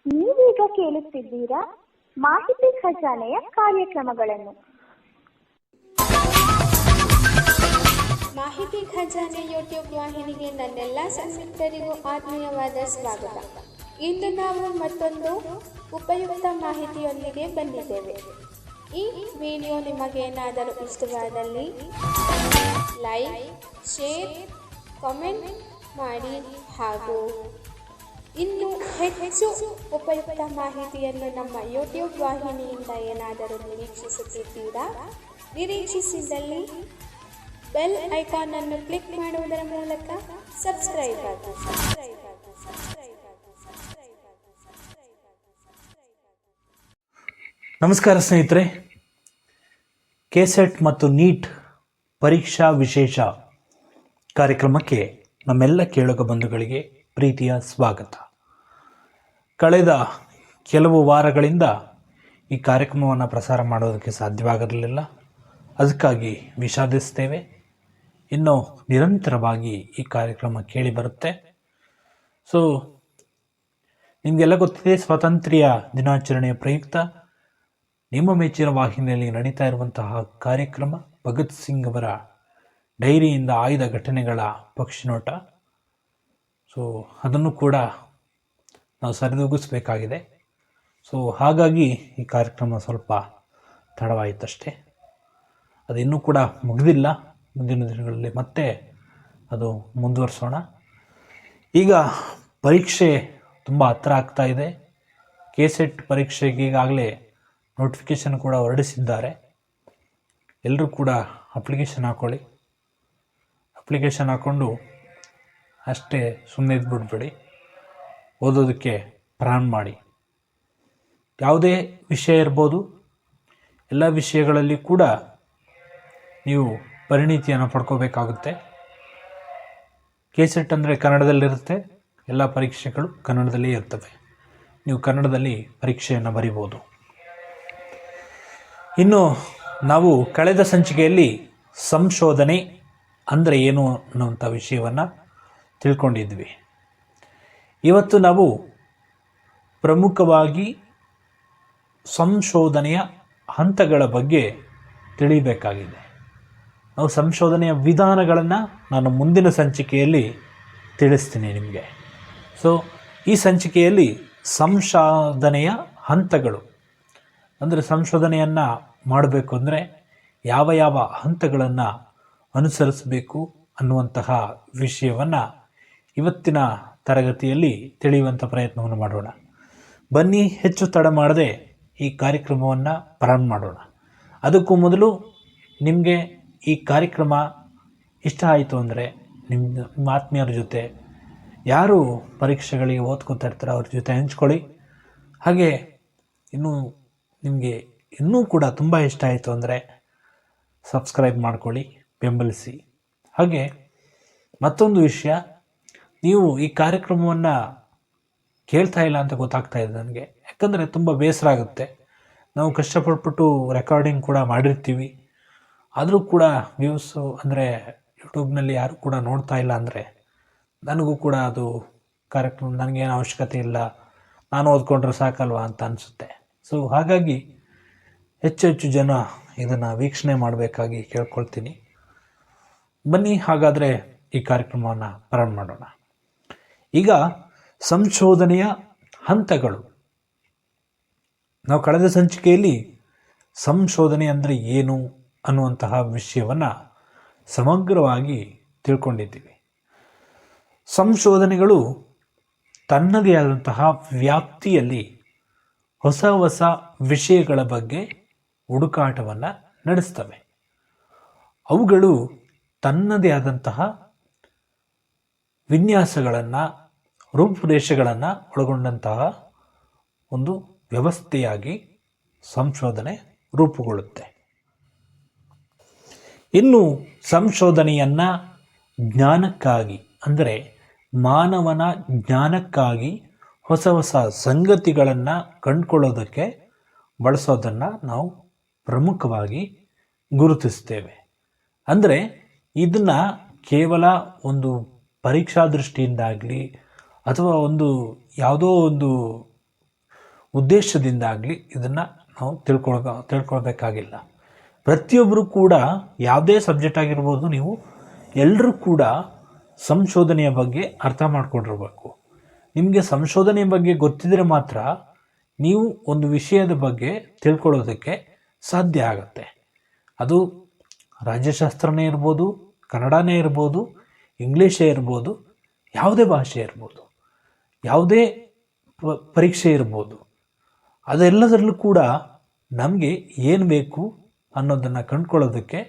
ನೀವೀಗ ಕೇಳುತ್ತಿದ್ದೀರಾ ಮಾಹಿತಿ ಖಜಾನೆಯ ಕಾರ್ಯಕ್ರಮಗಳನ್ನು. ಮಾಹಿತಿ ಖಜಾನೆ ಯೂಟ್ಯೂಬ್ ವಾಹಿನಿಗೆ ನನ್ನೆಲ್ಲ ಸಂಯುಕ್ತರಿಗೂ ಆತ್ಮೀಯವಾದ ಸ್ವಾಗತ. ಇಂದು ನಾವು ಮತ್ತೊಂದು ಉಪಯುಕ್ತ ಮಾಹಿತಿಯೊಂದಿಗೆ ಬಂದಿದ್ದೇವೆ. ಈ ವಿಡಿಯೋ ನಿಮಗೇನಾದರೂ ಇಷ್ಟವಾದಲ್ಲಿ ಲೈಕ್, ಶೇರ್, ಕಾಮೆಂಟ್ ಮಾಡಿ ಹಾಗೂ ಇನ್ನು ಹೆಚ್ಚು ಉಪಯುಕ್ತ ಮಾಹಿತಿಯನ್ನು ನಮ್ಮ ಯೂಟ್ಯೂಬ್ ವಾಹಿನಿಯಿಂದ ಏನಾದರೂ ನಿರೀಕ್ಷಿಸುತ್ತಿದ್ದೀರಾ? ನಿರೀಕ್ಷಿಸಿದಲ್ಲಿ ಬೆಲ್ ಐಕಾನ್ ಅನ್ನು ಕ್ಲಿಕ್ ಮಾಡುವುದರ ಮೂಲಕ ಸಬ್ಸ್ಕ್ರೈಬ್ ಆಗಿ. ನಮಸ್ಕಾರ ಸ್ನೇಹಿತರೆ, ಕೆಸೆಟ್ ಮತ್ತು ನೀಟ್ ಪರೀಕ್ಷಾ ವಿಶೇಷ ಕಾರ್ಯಕ್ರಮಕ್ಕೆ ನಮ್ಮೆಲ್ಲ ಕೇಳುಗ ಬಂಧುಗಳಿಗೆ ಪ್ರೀತಿಯ ಸ್ವಾಗತ. ಕಳೆದ ಕೆಲವು ವಾರಗಳಿಂದ ಈ ಕಾರ್ಯಕ್ರಮವನ್ನು ಪ್ರಸಾರ ಮಾಡೋದಕ್ಕೆ ಸಾಧ್ಯವಾಗಿರಲಿಲ್ಲ. ಅದಕ್ಕಾಗಿ ವಿಷಾದಿಸ್ತೇವೆ. ಇನ್ನು ನಿರಂತರವಾಗಿ ಈ ಕಾರ್ಯಕ್ರಮ ಕೇಳಿ ಬರುತ್ತೆ. ಸೊ ನಿಮಗೆಲ್ಲ ಗೊತ್ತಿದೆ, ಸ್ವಾತಂತ್ರ್ಯ ದಿನಾಚರಣೆಯ ಪ್ರಯುಕ್ತ ನಿಮ್ಮ ಮೆಚ್ಚಿನ ವಾಹಿನಿಯಲ್ಲಿ ನಡೀತಾ ಇರುವಂತಹ ಕಾರ್ಯಕ್ರಮ ಭಗತ್ ಸಿಂಗ್ ಅವರ ಡೈರಿಯಿಂದ ಆಯ್ದ ಘಟನೆಗಳ ಪಕ್ಷಿನೋಟ. ಸೊ ಅದನ್ನು ಕೂಡ ನಾವು ಸರಿದೂಗಿಸಬೇಕಾಗಿದೆ. ಸೊ ಹಾಗಾಗಿ ಈ ಕಾರ್ಯಕ್ರಮ ಸ್ವಲ್ಪ ತಡವಾಯಿತಷ್ಟೇ. ಅದು ಇನ್ನೂ ಕೂಡ ಮುಗಿದಿಲ್ಲ. ಮುಂದಿನ ದಿನಗಳಲ್ಲಿ ಮತ್ತೆ ಅದು ಮುಂದುವರಿಸೋಣ. ಈಗ ಪರೀಕ್ಷೆ ತುಂಬ ಹತ್ತಿರ ಆಗ್ತಾ ಇದೆ. ಕೆಸೆಟ್ ಪರೀಕ್ಷೆಗೆ ಈಗಾಗಲೇ ನೋಟಿಫಿಕೇಷನ್ ಕೂಡ ಹೊರಡಿಸಿದ್ದಾರೆ. ಎಲ್ಲರೂ ಕೂಡ ಅಪ್ಲಿಕೇಶನ್ ಹಾಕ್ಕೊಳ್ಳಿ. ಅಪ್ಲಿಕೇಶನ್ ಹಾಕ್ಕೊಂಡು ಅಷ್ಟೇ ಸುಮ್ಮನೆ ಇದ್ಬಿಡ್ಬೇಡಿ, ಓದೋದಕ್ಕೆ ಪ್ರಾರಂಭ ಮಾಡಿ. ಯಾವುದೇ ವಿಷಯ ಇರ್ಬೋದು, ಎಲ್ಲ ವಿಷಯಗಳಲ್ಲಿ ಕೂಡ ನೀವು ಪರಿಣಿತಿಯನ್ನು ಪಡ್ಕೋಬೇಕಾಗುತ್ತೆ. ಕೆಸೆಟ್ ಅಂದರೆ ಕನ್ನಡದಲ್ಲಿರುತ್ತೆ. ಎಲ್ಲ ಪರೀಕ್ಷೆಗಳು ಕನ್ನಡದಲ್ಲಿ ಇರ್ತವೆ. ನೀವು ಕನ್ನಡದಲ್ಲಿ ಪರೀಕ್ಷೆಯನ್ನು ಬರಿಬೋದು. ಇನ್ನು ನಾವು ಕಳೆದ ಸಂಚಿಕೆಯಲ್ಲಿ ಸಂಶೋಧನೆ ಅಂದರೆ ಏನು ಅನ್ನುವಂಥ ವಿಷಯವನ್ನು ತಿಳ್ಕೊಂಡಿದ್ವಿ. ಇವತ್ತು ನಾವು ಪ್ರಮುಖವಾಗಿ ಸಂಶೋಧನೆಯ ಹಂತಗಳ ಬಗ್ಗೆ ತಿಳಿಯಬೇಕಾಗಿದೆ. ನಾವು ಸಂಶೋಧನೆಯ ವಿಧಾನಗಳನ್ನು ನಾನು ಮುಂದಿನ ಸಂಚಿಕೆಯಲ್ಲಿ ತಿಳಿಸ್ತೀನಿ ನಿಮಗೆ. ಸೊ ಈ ಸಂಚಿಕೆಯಲ್ಲಿ ಸಂಶೋಧನೆಯ ಹಂತಗಳು ಅಂದರೆ ಸಂಶೋಧನೆಯನ್ನು ಮಾಡಬೇಕು ಅಂದರೆ ಯಾವ ಯಾವ ಹಂತಗಳನ್ನು ಅನುಸರಿಸಬೇಕು ಅನ್ನುವಂತಹ ವಿಷಯವನ್ನು ಇವತ್ತಿನ ತರಗತಿಯಲ್ಲಿ ತಿಳಿಯುವಂಥ ಪ್ರಯತ್ನವನ್ನು ಮಾಡೋಣ. ಬನ್ನಿ, ಹೆಚ್ಚು ತಡ ಮಾಡದೆ ಈ ಕಾರ್ಯಕ್ರಮವನ್ನು ಪ್ರಾರಂಭ ಮಾಡೋಣ. ಅದಕ್ಕೂ ಮೊದಲು ನಿಮಗೆ ಈ ಕಾರ್ಯಕ್ರಮ ಇಷ್ಟ ಆಯಿತು ಅಂದರೆ ನಿಮ್ಮ ಆತ್ಮೀಯರ ಜೊತೆ, ಯಾರು ಪರೀಕ್ಷೆಗಳಿಗೆ ಓದ್ಕೊತಾ ಇರ್ತಾರೆ ಅವ್ರ ಜೊತೆ ಹಂಚ್ಕೊಳ್ಳಿ. ಹಾಗೆ ನಿಮಗೆ ಇನ್ನೂ ಕೂಡ ತುಂಬ ಇಷ್ಟ ಆಯಿತು ಅಂದರೆ ಸಬ್ಸ್ಕ್ರೈಬ್ ಮಾಡ್ಕೊಳ್ಳಿ, ಬೆಂಬಲಿಸಿ. ಹಾಗೆ ಮತ್ತೊಂದು ವಿಷಯ, ನೀವು ಈ ಕಾರ್ಯಕ್ರಮವನ್ನು ಕೇಳ್ತಾ ಇಲ್ಲ ಅಂತ ಗೊತ್ತಾಗ್ತಾ ಇದೆ ನನಗೆ. ಯಾಕಂದರೆ ತುಂಬ ಬೇಸರ ಆಗುತ್ತೆ. ನಾವು ಕಷ್ಟಪಟ್ಬಿಟ್ಟು ರೆಕಾರ್ಡಿಂಗ್ ಕೂಡ ಮಾಡಿರ್ತೀವಿ, ಆದರೂ ಕೂಡ ವ್ಯೂಸು ಅಂದರೆ ಯೂಟ್ಯೂಬ್ನಲ್ಲಿ ಯಾರು ಕೂಡ ನೋಡ್ತಾ ಇಲ್ಲ ಅಂದರೆ ನನಗೂ ಕೂಡ ಅದು ಕಾರ್ಯಕ್ರಮ ನನಗೇನು ಅವಶ್ಯಕತೆ ಇಲ್ಲ, ನಾನು ಓದ್ಕೊಂಡ್ರೆ ಸಾಕಲ್ವಾ ಅಂತ ಅನಿಸುತ್ತೆ. ಸೊ ಹಾಗಾಗಿ ಹೆಚ್ಚು ಹೆಚ್ಚು ಜನ ಇದನ್ನು ವೀಕ್ಷಣೆ ಮಾಡಬೇಕಾಗಿ ಕೇಳ್ಕೊಳ್ತೀನಿ. ಬನ್ನಿ ಹಾಗಾದರೆ ಈ ಕಾರ್ಯಕ್ರಮವನ್ನು ಪ್ರಾರಂಭ ಮಾಡೋಣ. ಈಗ ಸಂಶೋಧನೆಯ ಹಂತಗಳು. ನಾವು ಕಳೆದ ಸಂಚಿಕೆಯಲ್ಲಿ ಸಂಶೋಧನೆ ಅಂದರೆ ಏನು ಅನ್ನುವಂತಹ ವಿಷಯವನ್ನು ಸಮಗ್ರವಾಗಿ ತಿಳ್ಕೊಂಡಿದ್ದೀವಿ. ಸಂಶೋಧನೆಗಳು ತನ್ನದೇ ಆದಂತಹ ವ್ಯಾಪ್ತಿಯಲ್ಲಿ ಹೊಸ ಹೊಸ ವಿಷಯಗಳ ಬಗ್ಗೆ ಹುಡುಕಾಟವನ್ನು ನಡೆಸ್ತವೆ. ಅವುಗಳು ತನ್ನದೇ ಆದಂತಹ ವಿನ್ಯಾಸಗಳನ್ನು, ರೂಪುರೇಷೆಗಳನ್ನು ಒಳಗೊಂಡಂತಹ ಒಂದು ವ್ಯವಸ್ಥೆಯಾಗಿ ಸಂಶೋಧನೆ ರೂಪುಗೊಳ್ಳುತ್ತೆ. ಇನ್ನು ಸಂಶೋಧನೆಯನ್ನು ಜ್ಞಾನಕ್ಕಾಗಿ ಅಂದರೆ ಮಾನವನ ಜ್ಞಾನಕ್ಕಾಗಿ ಹೊಸ ಹೊಸ ಸಂಗತಿಗಳನ್ನು ಕಂಡುಕೊಳ್ಳೋದಕ್ಕೆ ಬಳಸೋದನ್ನು ನಾವು ಪ್ರಮುಖವಾಗಿ ಗುರುತಿಸ್ತೇವೆ. ಅಂದರೆ ಇದನ್ನು ಕೇವಲ ಒಂದು ಪರೀಕ್ಷಾ ದೃಷ್ಟಿಯಿಂದಾಗಲಿ ಅಥವಾ ಯಾವುದೋ ಒಂದು ಉದ್ದೇಶದಿಂದಾಗಲಿ ಇದನ್ನು ನಾವು ತಿಳ್ಕೊಳ್ಬೇಕಾಗಿಲ್ಲ. ಪ್ರತಿಯೊಬ್ಬರು ಕೂಡ ಯಾವುದೇ ಸಬ್ಜೆಕ್ಟ್ ಆಗಿರ್ಬೋದು, ನೀವು ಎಲ್ಲರೂ ಕೂಡ ಸಂಶೋಧನೆಯ ಬಗ್ಗೆ ಅರ್ಥ ಮಾಡ್ಕೊಂಡಿರ್ಬೇಕು. ನಿಮಗೆ ಸಂಶೋಧನೆಯ ಬಗ್ಗೆ ಗೊತ್ತಿದ್ರೆ ಮಾತ್ರ ನೀವು ಒಂದು ವಿಷಯದ ಬಗ್ಗೆ ತಿಳ್ಕೊಳ್ಳೋದಕ್ಕೆ ಸಾಧ್ಯ ಆಗುತ್ತೆ. ಅದು ರಾಜ್ಯಶಾಸ್ತ್ರನೇ ಇರ್ಬೋದು, ಕನ್ನಡನೇ ಇರ್ಬೋದು, ಇಂಗ್ಲೀಷೇ ಇರ್ಬೋದು, ಯಾವುದೇ ಭಾಷೆ ಇರ್ಬೋದು, ಯಾವುದೇ ಪರೀಕ್ಷೆ ಇರ್ಬೋದು. ಅದೆಲ್ಲದರಲ್ಲೂ ಕೂಡ ನಮಗೆ ಏನು ಬೇಕು ಅನ್ನೋದನ್ನು ಕಂಡುಕೊಳ್ಳೋದಕ್ಕೆ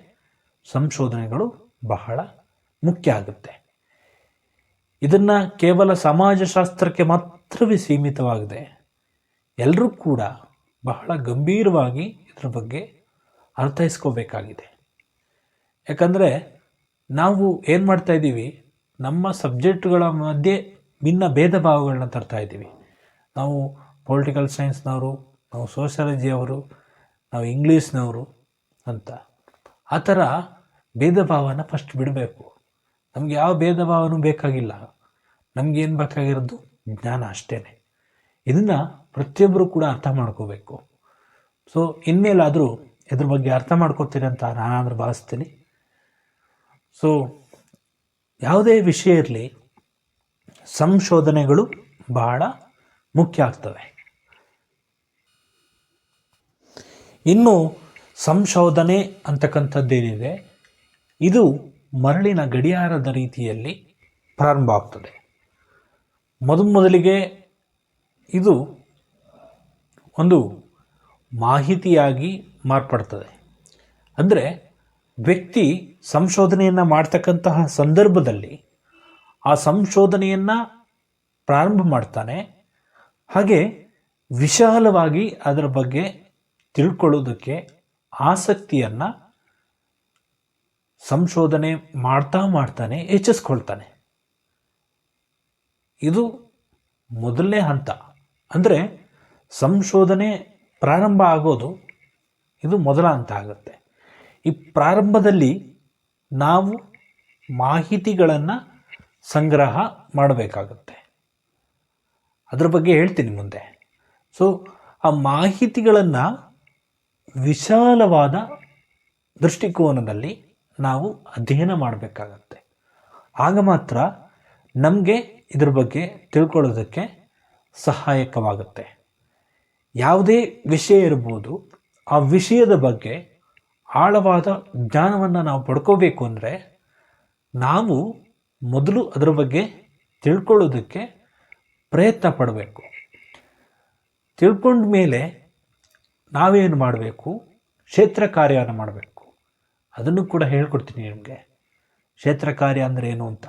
ಸಂಶೋಧನೆಗಳು ಬಹಳ ಮುಖ್ಯ ಆಗುತ್ತೆ. ಇದನ್ನು ಕೇವಲ ಸಮಾಜಶಾಸ್ತ್ರಕ್ಕೆ ಮಾತ್ರವೇ ಸೀಮಿತವಾಗಿದೆ. ಎಲ್ಲರೂ ಕೂಡ ಬಹಳ ಗಂಭೀರವಾಗಿ ಇದರ ಬಗ್ಗೆ ಅರ್ಥೈಸ್ಕೋಬೇಕಾಗಿದೆ. ಯಾಕಂದರೆ ನಾವು ಏನು ಮಾಡ್ತಾ ಇದ್ದೀವಿ, ನಮ್ಮ ಸಬ್ಜೆಕ್ಟ್ಗಳ ಮಧ್ಯೆ ಭಿನ್ನ ಭೇದ ಭಾವಗಳನ್ನ ತರ್ತಾ ಇದ್ದೀವಿ. ನಾವು ಪೊಲಿಟಿಕಲ್ ಸೈನ್ಸ್ನವರು, ನಾವು ಸೋಷಿಯಾಲಜಿಯವರು, ನಾವು ಇಂಗ್ಲೀಷ್ನವರು ಅಂತ ಆ ಥರ ಭೇದ ಭಾವನ ಫಸ್ಟ್ ಬಿಡಬೇಕು. ನಮಗೆ ಯಾವ ಭೇದ ಭಾವನೂ ಬೇಕಾಗಿಲ್ಲ. ನಮಗೇನು ಬೇಕಾಗಿರೋದು ಜ್ಞಾನ ಅಷ್ಟೇ. ಇದನ್ನು ಪ್ರತಿಯೊಬ್ಬರು ಕೂಡ ಅರ್ಥ ಮಾಡ್ಕೋಬೇಕು. ಸೊ ಇನ್ಮೇಲಾದರೂ ಇದ್ರ ಬಗ್ಗೆ ಅರ್ಥ ಮಾಡ್ಕೋತೀರಿ ಅಂತ ನಾನಾದರೂ ಭಾವಿಸ್ತೀನಿ. ಸೊ ಯಾವುದೇ ವಿಷಯ ಇರಲಿ, ಸಂಶೋಧನೆಗಳು ಬಹಳ ಮುಖ್ಯ ಆಗ್ತವೆ. ಇನ್ನು ಸಂಶೋಧನೆ ಅಂತಕ್ಕಂಥದ್ದೇನಿದೆ, ಇದು ಮರಳಿನ ಗಡಿಯಾರದ ರೀತಿಯಲ್ಲಿ ಪ್ರಾರಂಭ ಆಗ್ತದೆ. ಮೊದಲಿಗೆ ಇದು ಒಂದು ಮಾಹಿತಿಯಾಗಿ ಮಾರ್ಪಡ್ತದೆ. ಅಂದರೆ ವ್ಯಕ್ತಿ ಸಂಶೋಧನೆಯನ್ನು ಮಾಡ್ತಕ್ಕಂತಹ ಸಂದರ್ಭದಲ್ಲಿ ಆ ಸಂಶೋಧನೆಯನ್ನು ಪ್ರಾರಂಭ ಮಾಡ್ತಾನೆ. ಹಾಗೆ ವಿಶಾಲವಾಗಿ ಅದರ ಬಗ್ಗೆ ತಿಳ್ಕೊಳ್ಳೋದಕ್ಕೆ ಆಸಕ್ತಿಯನ್ನು ಸಂಶೋಧನೆ ಮಾಡ್ತಾನೆ ಹೆಚ್ಚಿಸ್ಕೊಳ್ತಾನೆ. ಇದು ಮೊದಲನೇ ಹಂತ. ಅಂದರೆ ಸಂಶೋಧನೆ ಪ್ರಾರಂಭ ಆಗೋದು ಇದು ಮೊದಲ ಹಂತ ಆಗುತ್ತೆ. ಈ ಪ್ರಾರಂಭದಲ್ಲಿ ನಾವು ಮಾಹಿತಿಗಳನ್ನು ಸಂಗ್ರಹ ಮಾಡಬೇಕಾಗುತ್ತೆ. ಅದರ ಬಗ್ಗೆ ಹೇಳ್ತೀನಿ ಮುಂದೆ. ಸೊ ಆ ಮಾಹಿತಿಗಳನ್ನು ವಿಶಾಲವಾದ ದೃಷ್ಟಿಕೋನದಲ್ಲಿ ನಾವು ಅಧ್ಯಯನ ಮಾಡಬೇಕಾಗತ್ತೆ. ಆಗ ಮಾತ್ರ ನಮಗೆ ಇದ್ರ ಬಗ್ಗೆ ತಿಳ್ಕೊಳ್ಳೋದಕ್ಕೆ ಸಹಾಯಕವಾಗುತ್ತೆ. ಯಾವುದೇ ವಿಷಯ ಇರ್ಬೋದು, ಆ ವಿಷಯದ ಬಗ್ಗೆ ಆಳವಾದ ಜ್ಞಾನವನ್ನು ನಾವು ಪಡ್ಕೋಬೇಕು ಅಂದರೆ ನಾವು ಮೊದಲು ಅದರ ಬಗ್ಗೆ ತಿಳ್ಕೊಳ್ಳೋದಕ್ಕೆ ಪ್ರಯತ್ನ ಪಡಬೇಕು. ತಿಳ್ಕೊಂಡ ಮೇಲೆ ನಾವೇನು ಮಾಡಬೇಕು, ಕ್ಷೇತ್ರ ಕಾರ್ಯವನ್ನು ಮಾಡಬೇಕು. ಅದನ್ನು ಕೂಡ ಹೇಳ್ಕೊಡ್ತೀನಿ ನಿಮಗೆ. ಕ್ಷೇತ್ರ ಕಾರ್ಯ ಅಂದರೆ ಏನು ಅಂತ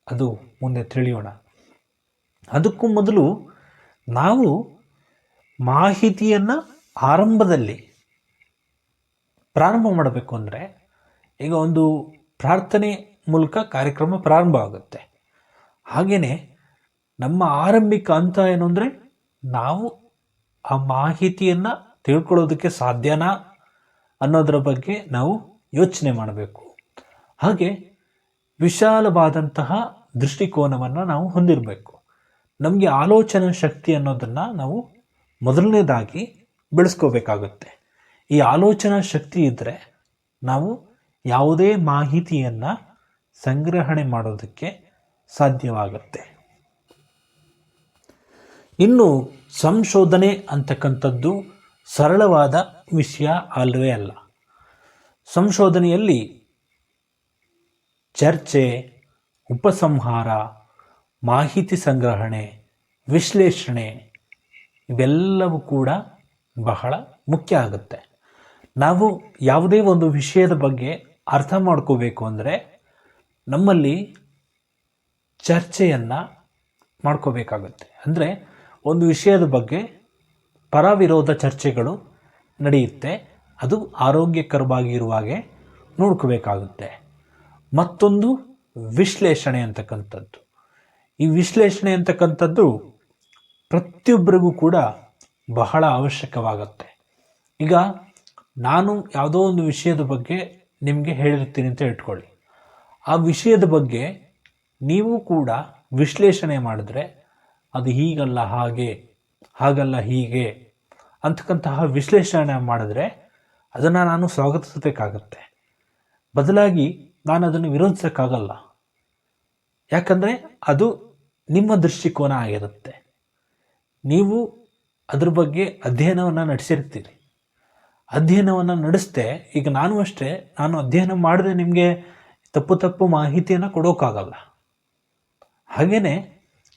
ಅದು ಮುಂದೆ ತಿಳಿಯೋಣ. ಅದಕ್ಕೂ ಮೊದಲು ನಾವು ಮಾಹಿತಿಯನ್ನು ಆರಂಭದಲ್ಲಿ ಪ್ರಾರಂಭ ಮಾಡಬೇಕು. ಅಂದರೆ ಈಗ ಒಂದು ಪ್ರಾರ್ಥನೆ ಮೂಲಕ ಕಾರ್ಯಕ್ರಮ ಪ್ರಾರಂಭ ಆಗುತ್ತೆ. ಹಾಗೆಯೇ ನಮ್ಮ ಆರಂಭಿಕ ಹಂತ ಏನು ಅಂದರೆ ನಾವು ಆ ಮಾಹಿತಿಯನ್ನು ತಿಳ್ಕೊಳ್ಳೋದಕ್ಕೆ ಸಾಧ್ಯನಾ ಅನ್ನೋದರ ಬಗ್ಗೆ ನಾವು ಯೋಚನೆ ಮಾಡಬೇಕು. ಹಾಗೆ ವಿಶಾಲವಾದಂತಹ ದೃಷ್ಟಿಕೋನವನ್ನು ನಾವು ಹೊಂದಿರಬೇಕು. ನಮಗೆ ಆಲೋಚನಾ ಶಕ್ತಿ ಅನ್ನೋದನ್ನು ನಾವು ಮೊದಲನೇದಾಗಿ ಬೆಳೆಸ್ಕೋಬೇಕಾಗುತ್ತೆ. ಈ ಆಲೋಚನಾ ಶಕ್ತಿ ಇದ್ದರೆ ನಾವು ಯಾವುದೇ ಮಾಹಿತಿಯನ್ನು ಸಂಗ್ರಹಣೆ ಮಾಡೋದಕ್ಕೆ ಸಾಧ್ಯವಾಗುತ್ತೆ. ಇನ್ನು ಸಂಶೋಧನೆ ಅಂತಕ್ಕಂಥದ್ದು ಸರಳವಾದ ವಿಷಯ ಅಲ್ಲವೇ ಅಲ್ಲ. ಸಂಶೋಧನೆಯಲ್ಲಿ ಚರ್ಚೆ, ಉಪಸಂಹಾರ, ಮಾಹಿತಿ ಸಂಗ್ರಹಣೆ, ವಿಶ್ಲೇಷಣೆ ಇವೆಲ್ಲವೂ ಕೂಡ ಬಹಳ ಮುಖ್ಯ ಆಗುತ್ತೆ. ನಾವು ಯಾವುದೇ ಒಂದು ವಿಷಯದ ಬಗ್ಗೆ ಅರ್ಥ ಮಾಡ್ಕೋಬೇಕು ಅಂದರೆ ನಮ್ಮಲ್ಲಿ ಚರ್ಚೆಯನ್ನು ಮಾಡ್ಕೋಬೇಕಾಗುತ್ತೆ. ಅಂದರೆ ಒಂದು ವಿಷಯದ ಬಗ್ಗೆ ಪರವಿರೋಧ ಚರ್ಚೆಗಳು ನಡೆಯುತ್ತೆ. ಅದು ಆರೋಗ್ಯಕರವಾಗಿರುವಾಗೆ ನೋಡ್ಕೋಬೇಕಾಗುತ್ತೆ. ಮತ್ತೊಂದು ವಿಶ್ಲೇಷಣೆ ಅಂತಕ್ಕಂಥದ್ದು. ಈ ವಿಶ್ಲೇಷಣೆ ಅಂತಕ್ಕಂಥದ್ದು ಪ್ರತಿಯೊಬ್ಬರಿಗೂ ಕೂಡ ಬಹಳ ಅವಶ್ಯಕವಾಗುತ್ತೆ. ಈಗ ನಾನು ಯಾವುದೋ ಒಂದು ವಿಷಯದ ಬಗ್ಗೆ ನಿಮಗೆ ಹೇಳಿರ್ತೀನಿ ಅಂತ ಇಟ್ಕೊಳ್ಳಿ. ಆ ವಿಷಯದ ಬಗ್ಗೆ ನೀವು ಕೂಡ ವಿಶ್ಲೇಷಣೆ ಮಾಡಿದ್ರೆ ಅದು ಹೀಗಲ್ಲ ಹಾಗೆ ಹಾಗಲ್ಲ ಹೀಗೆ ಅಂತಕ್ಕಂತಹ ವಿಶ್ಲೇಷಣೆ ಮಾಡಿದ್ರೆ ಅದನ್ನು ನಾನು ಸ್ವಾಗತಿಸಬೇಕಾಗತ್ತೆ. ಬದಲಾಗಿ ನಾನು ಅದನ್ನು ವಿರೋಧಿಸೋಕ್ಕಾಗಲ್ಲ. ಯಾಕಂದರೆ ಅದು ನಿಮ್ಮ ದೃಷ್ಟಿಕೋನ ಆಗಿರುತ್ತೆ. ನೀವು ಅದ್ರ ಬಗ್ಗೆ ಅಧ್ಯಯನವನ್ನು ನಡೆಸಿರ್ತೀರಿ. ಅಧ್ಯಯನವನ್ನು ನಡೆಸದೆ ಈಗ ನಾನು ಅಷ್ಟೇ, ನಾನು ಅಧ್ಯಯನ ಮಾಡದೆ ನಿಮಗೆ ತಪ್ಪು ಮಾಹಿತಿಯನ್ನು ಕೊಡೋಕ್ಕಾಗಲ್ಲ. ಹಾಗೆಯೇ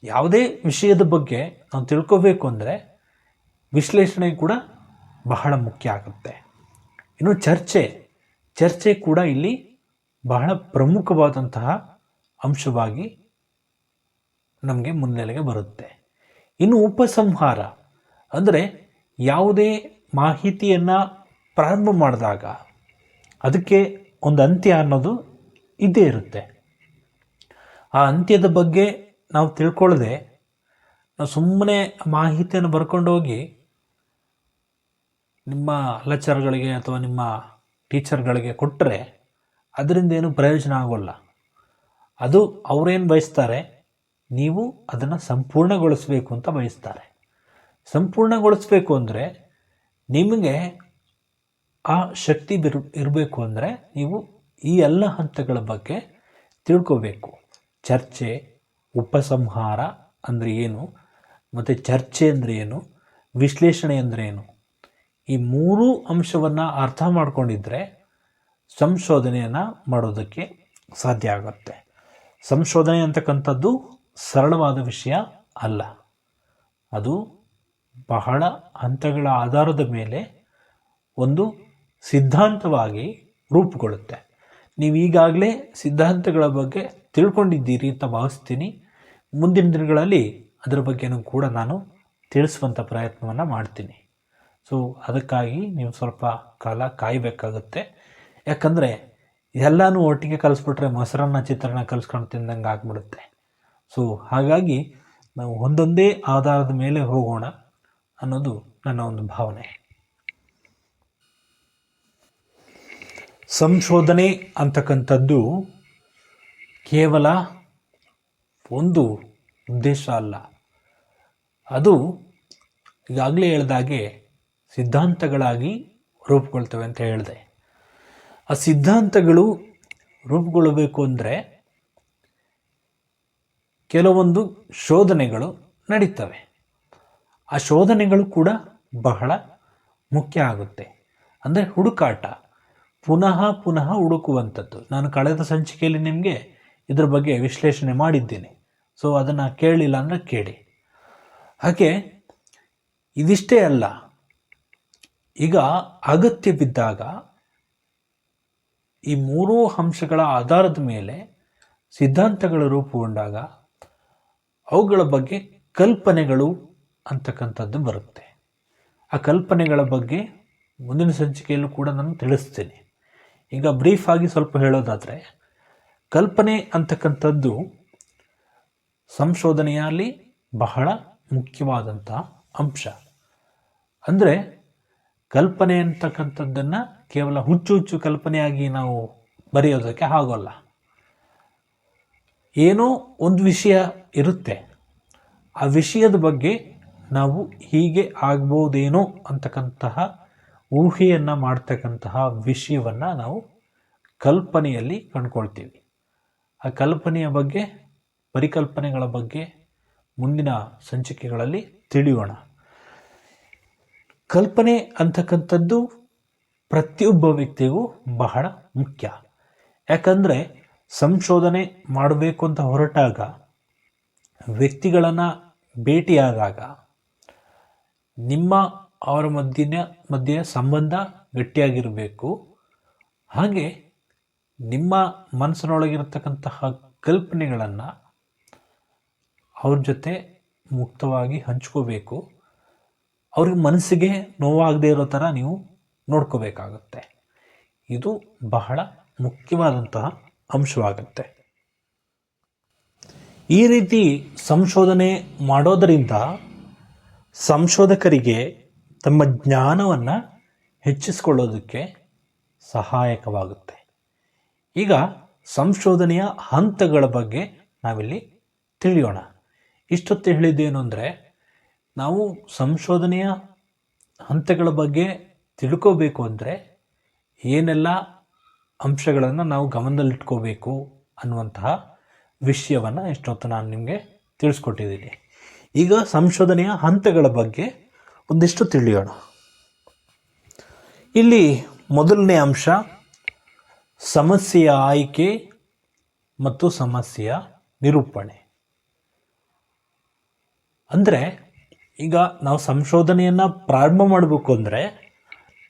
ಯಾವುದೇ ವಿಷಯದ ಬಗ್ಗೆ ನಾವು ತಿಳ್ಕೋಬೇಕು ಅಂದರೆ ವಿಶ್ಲೇಷಣೆ ಕೂಡ ಬಹಳ ಮುಖ್ಯ ಆಗುತ್ತೆ. ಇನ್ನು ಚರ್ಚೆ ಕೂಡ ಇಲ್ಲಿ ಬಹಳ ಪ್ರಮುಖವಾದಂತಹ ಅಂಶವಾಗಿ ನಮಗೆ ಮುನ್ನೆಲೆಗೆ ಬರುತ್ತೆ. ಇನ್ನು ಉಪಸಂಹಾರ ಅಂದರೆ ಯಾವುದೇ ಮಾಹಿತಿಯನ್ನು ಪ್ರಾರಂಭ ಮಾಡಿದಾಗ ಅದಕ್ಕೆ ಒಂದು ಅಂತ್ಯ ಅನ್ನೋದು ಇದ್ದೇ ಇರುತ್ತೆ. ಆ ಅಂತ್ಯದ ಬಗ್ಗೆ ನಾವು ತಿಳ್ಕೊಳ್ಳದೆ ನಾವು ಸುಮ್ಮನೆ ಮಾಹಿತಿಯನ್ನು ಬರ್ಕೊಂಡೋಗಿ ನಿಮ್ಮ ಲೆಕ್ಚರ್ಗಳಿಗೆ ಅಥವಾ ನಿಮ್ಮ ಟೀಚರ್ಗಳಿಗೆ ಕೊಟ್ಟರೆ ಅದರಿಂದ ಏನು ಪ್ರಯೋಜನ ಆಗೋಲ್ಲ. ಅದು ಅವರೇನು ಬಯಸ್ತಾರೆ, ನೀವು ಅದನ್ನು ಸಂಪೂರ್ಣಗೊಳಿಸಬೇಕು ಅಂತ ಬಯಸ್ತಾರೆ. ಸಂಪೂರ್ಣಗೊಳಿಸಬೇಕು ಅಂದರೆ ನಿಮಗೆ ಆ ಶಕ್ತಿ ಇರಬೇಕು ಅಂದರೆ ನೀವು ಈ ಎಲ್ಲ ಹಂತಗಳ ಬಗ್ಗೆ ತಿಳ್ಕೋಬೇಕು. ಚರ್ಚೆ, ಉಪಸಂಹಾರ ಅಂದರೆ ಏನು, ಮತ್ತು ಚರ್ಚೆ ಅಂದರೆ ಏನು, ವಿಶ್ಲೇಷಣೆ ಅಂದರೆ ಏನು, ಈ ಮೂರೂ ಅಂಶವನ್ನು ಅರ್ಥ ಮಾಡ್ಕೊಂಡಿದ್ರೆ ಸಂಶೋಧನೆಯನ್ನು ಮಾಡೋದಕ್ಕೆ ಸಾಧ್ಯ ಆಗುತ್ತೆ. ಸಂಶೋಧನೆ ಅಂತಕ್ಕಂಥದ್ದು ಸರಳವಾದ ವಿಷಯ ಅಲ್ಲ. ಅದು ಬಹಳ ಹಂತಗಳ ಆಧಾರದ ಮೇಲೆ ಒಂದು ಸಿದ್ಧಾಂತವಾಗಿ ರೂಪುಗೊಳ್ಳುತ್ತೆ. ನೀವು ಈಗಾಗಲೇ ಸಿದ್ಧಾಂತಗಳ ಬಗ್ಗೆ ತಿಳ್ಕೊಂಡಿದ್ದೀರಿ ಅಂತ ಭಾವಿಸ್ತೀನಿ. ಮುಂದಿನ ದಿನಗಳಲ್ಲಿ ಅದರ ಬಗ್ಗೆನೂ ಕೂಡ ನಾನು ತಿಳಿಸುವಂಥ ಪ್ರಯತ್ನವನ್ನು ಮಾಡ್ತೀನಿ. ಸೊ ಅದಕ್ಕಾಗಿ ನೀವು ಸ್ವಲ್ಪ ಕಾಲ ಕಾಯಬೇಕಾಗುತ್ತೆ. ಯಾಕಂದರೆ ಎಲ್ಲನೂ ಒಟ್ಟಿಗೆ ಕಲಿಸ್ಬಿಟ್ರೆ ಮೊಸರನ್ನ ಚಿತ್ರಾನ್ನ ಕಲಿಸ್ಕೊಂಡು ತಿಂದಂಗೆ ಆಗ್ಬಿಡುತ್ತೆ. ಸೊ ಹಾಗಾಗಿ ನಾವು ಒಂದೊಂದೇ ಆಧಾರದ ಮೇಲೆ ಹೋಗೋಣ ಅನ್ನೋದು ನನ್ನ ಒಂದು ಭಾವನೆ. ಸಂಶೋಧನೆ ಅಂತಕ್ಕಂಥದ್ದು ಕೇವಲ ಒಂದು ಉದ್ದೇಶ ಅಲ್ಲ. ಅದು ಈಗಾಗಲೇ ಹೇಳಿದಾಗೆ ಸಿದ್ಧಾಂತಗಳಾಗಿ ರೂಪುಗೊಳ್ತವೆ ಅಂತ ಹೇಳಿದೆ. ಆ ಸಿದ್ಧಾಂತಗಳು ರೂಪುಗೊಳ್ಳಬೇಕು ಅಂದರೆ ಕೆಲವೊಂದು ಶೋಧನೆಗಳು ನಡೀತವೆ. ಆ ಶೋಧನೆಗಳು ಕೂಡ ಬಹಳ ಮುಖ್ಯ ಆಗುತ್ತೆ. ಅಂದರೆ ಹುಡುಕಾಟ, ಪುನಃ ಹುಡುಕುವಂಥದ್ದು. ನಾನು ಕಳೆದ ಸಂಚಿಕೆಯಲ್ಲಿ ನಿಮಗೆ ಇದರ ಬಗ್ಗೆ ವಿಶ್ಲೇಷಣೆ ಮಾಡಿದ್ದೀನಿ. ಸೊ ಅದನ್ನು ಕೇಳಲಿಲ್ಲ ಅಂದರೆ ಕೇಳಿ. ಹಾಗೆ ಇದಿಷ್ಟೇ ಅಲ್ಲ, ಈಗ ಅಗತ್ಯ ಬಿದ್ದಾಗ ಈ ಮೂರೂ ಅಂಶಗಳ ಆಧಾರದ ಮೇಲೆ ಸಿದ್ಧಾಂತಗಳು ರೂಪುಗೊಂಡಾಗ ಅವುಗಳ ಬಗ್ಗೆ ಕಲ್ಪನೆಗಳು ಅಂತಕ್ಕಂಥದ್ದು ಬರುತ್ತೆ. ಆ ಕಲ್ಪನೆಗಳ ಬಗ್ಗೆ ಮುಂದಿನ ಸಂಚಿಕೆಯಲ್ಲೂ ಕೂಡ ನಾನು ತಿಳಿಸ್ತೀನಿ. ಈಗ ಬ್ರೀಫ್ ಆಗಿ ಸ್ವಲ್ಪ ಹೇಳೋದಾದರೆ, ಕಲ್ಪನೆ ಅಂತಕ್ಕಂಥದ್ದು ಸಂಶೋಧನೆಯಲ್ಲಿ ಬಹಳ ಮುಖ್ಯವಾದಂಥ ಅಂಶ. ಅಂದರೆ ಕಲ್ಪನೆ ಅಂತಕ್ಕಂಥದ್ದನ್ನು ಕೇವಲ ಹುಚ್ಚು ಕಲ್ಪನೆಯಾಗಿ ನಾವು ಬರೆಯೋದಕ್ಕೆ ಆಗೋಲ್ಲ. ಏನೋ ಒಂದು ವಿಷಯ ಇರುತ್ತೆ, ಆ ವಿಷಯದ ಬಗ್ಗೆ ನಾವು ಹೀಗೆ ಆಗ್ಬೋದೇನೋ ಅಂತಕ್ಕಂತಹ ಊಹೆಯನ್ನು ಮಾಡ್ತಕ್ಕಂತಹ ವಿಷಯವನ್ನು ನಾವು ಕಲ್ಪನೆಯಲ್ಲಿ ಕಂಡುಕೊಳ್ತೀವಿ. ಆ ಕಲ್ಪನೆಯ ಬಗ್ಗೆ, ಪರಿಕಲ್ಪನೆಗಳ ಬಗ್ಗೆ ಮುಂದಿನ ಸಂಚಿಕೆಗಳಲ್ಲಿ ತಿಳಿಯೋಣ. ಕಲ್ಪನೆ ಅಂತಕ್ಕಂಥದ್ದು ಪ್ರತಿಯೊಬ್ಬ ವ್ಯಕ್ತಿಗೂ ಬಹಳ ಮುಖ್ಯ. ಯಾಕಂದರೆ ಸಂಶೋಧನೆ ಮಾಡಬೇಕು ಅಂತ ಹೊರಟಾಗ, ವ್ಯಕ್ತಿಗಳನ್ನು ಭೇಟಿಯಾದಾಗ ಅವರ ಮಧ್ಯೆ ಸಂಬಂಧ ಗಟ್ಟಿಯಾಗಿರಬೇಕು. ಹಾಗೆ ನಿಮ್ಮ ಮನಸ್ಸಿನೊಳಗಿರತಕ್ಕಂತಹ ಕಲ್ಪನೆಗಳನ್ನು ಅವ್ರ ಜೊತೆ ಮುಕ್ತವಾಗಿ ಹಂಚ್ಕೋಬೇಕು. ಅವ್ರಿಗೆ ಮನಸ್ಸಿಗೆ ನೋವಾಗದೇ ಇರೋ ಥರ ನೀವು ನೋಡ್ಕೋಬೇಕಾಗತ್ತೆ. ಇದು ಬಹಳ ಮುಖ್ಯವಾದಂತಹ ಅಂಶವಾಗುತ್ತೆ. ಈ ರೀತಿ ಸಂಶೋಧನೆ ಮಾಡೋದರಿಂದ ಸಂಶೋಧಕರಿಗೆ ತಮ್ಮ ಜ್ಞಾನವನ್ನು ಹೆಚ್ಚಿಸಿಕೊಳ್ಳೋದಕ್ಕೆ ಸಹಾಯಕವಾಗುತ್ತೆ. ಈಗ ಸಂಶೋಧನೆಯ ಹಂತಗಳ ಬಗ್ಗೆ ನಾವಿಲ್ಲಿ ತಿಳಿಯೋಣ. ಇಷ್ಟೊತ್ತು ಹೇಳಿದ್ದೇನು ಅಂದರೆ, ನಾವು ಸಂಶೋಧನೆಯ ಹಂತಗಳ ಬಗ್ಗೆ ತಿಳ್ಕೋಬೇಕು ಅಂದರೆ ಏನೆಲ್ಲ ಅಂಶಗಳನ್ನು ನಾವು ಗಮನದಲ್ಲಿಟ್ಕೋಬೇಕು ಅನ್ನುವಂತಹ ವಿಷಯವನ್ನು ಇಷ್ಟೊತ್ತು ನಾನು ನಿಮಗೆ ತಿಳಿಸ್ಕೊಟ್ಟಿದ್ದೀನಿ. ಈಗ ಸಂಶೋಧನೆಯ ಹಂತಗಳ ಬಗ್ಗೆ ಒಂದಿಷ್ಟು ತಿಳಿಯೋಣ. ಇಲ್ಲಿ ಮೊದಲನೇ ಅಂಶ ಸಮಸ್ಯೆಯ ಆಯ್ಕೆ ಮತ್ತು ಸಮಸ್ಯೆಯ ನಿರೂಪಣೆ. ಅಂದರೆ ಈಗ ನಾವು ಸಂಶೋಧನೆಯನ್ನು ಪ್ರಾರಂಭ ಮಾಡಬೇಕು ಅಂದರೆ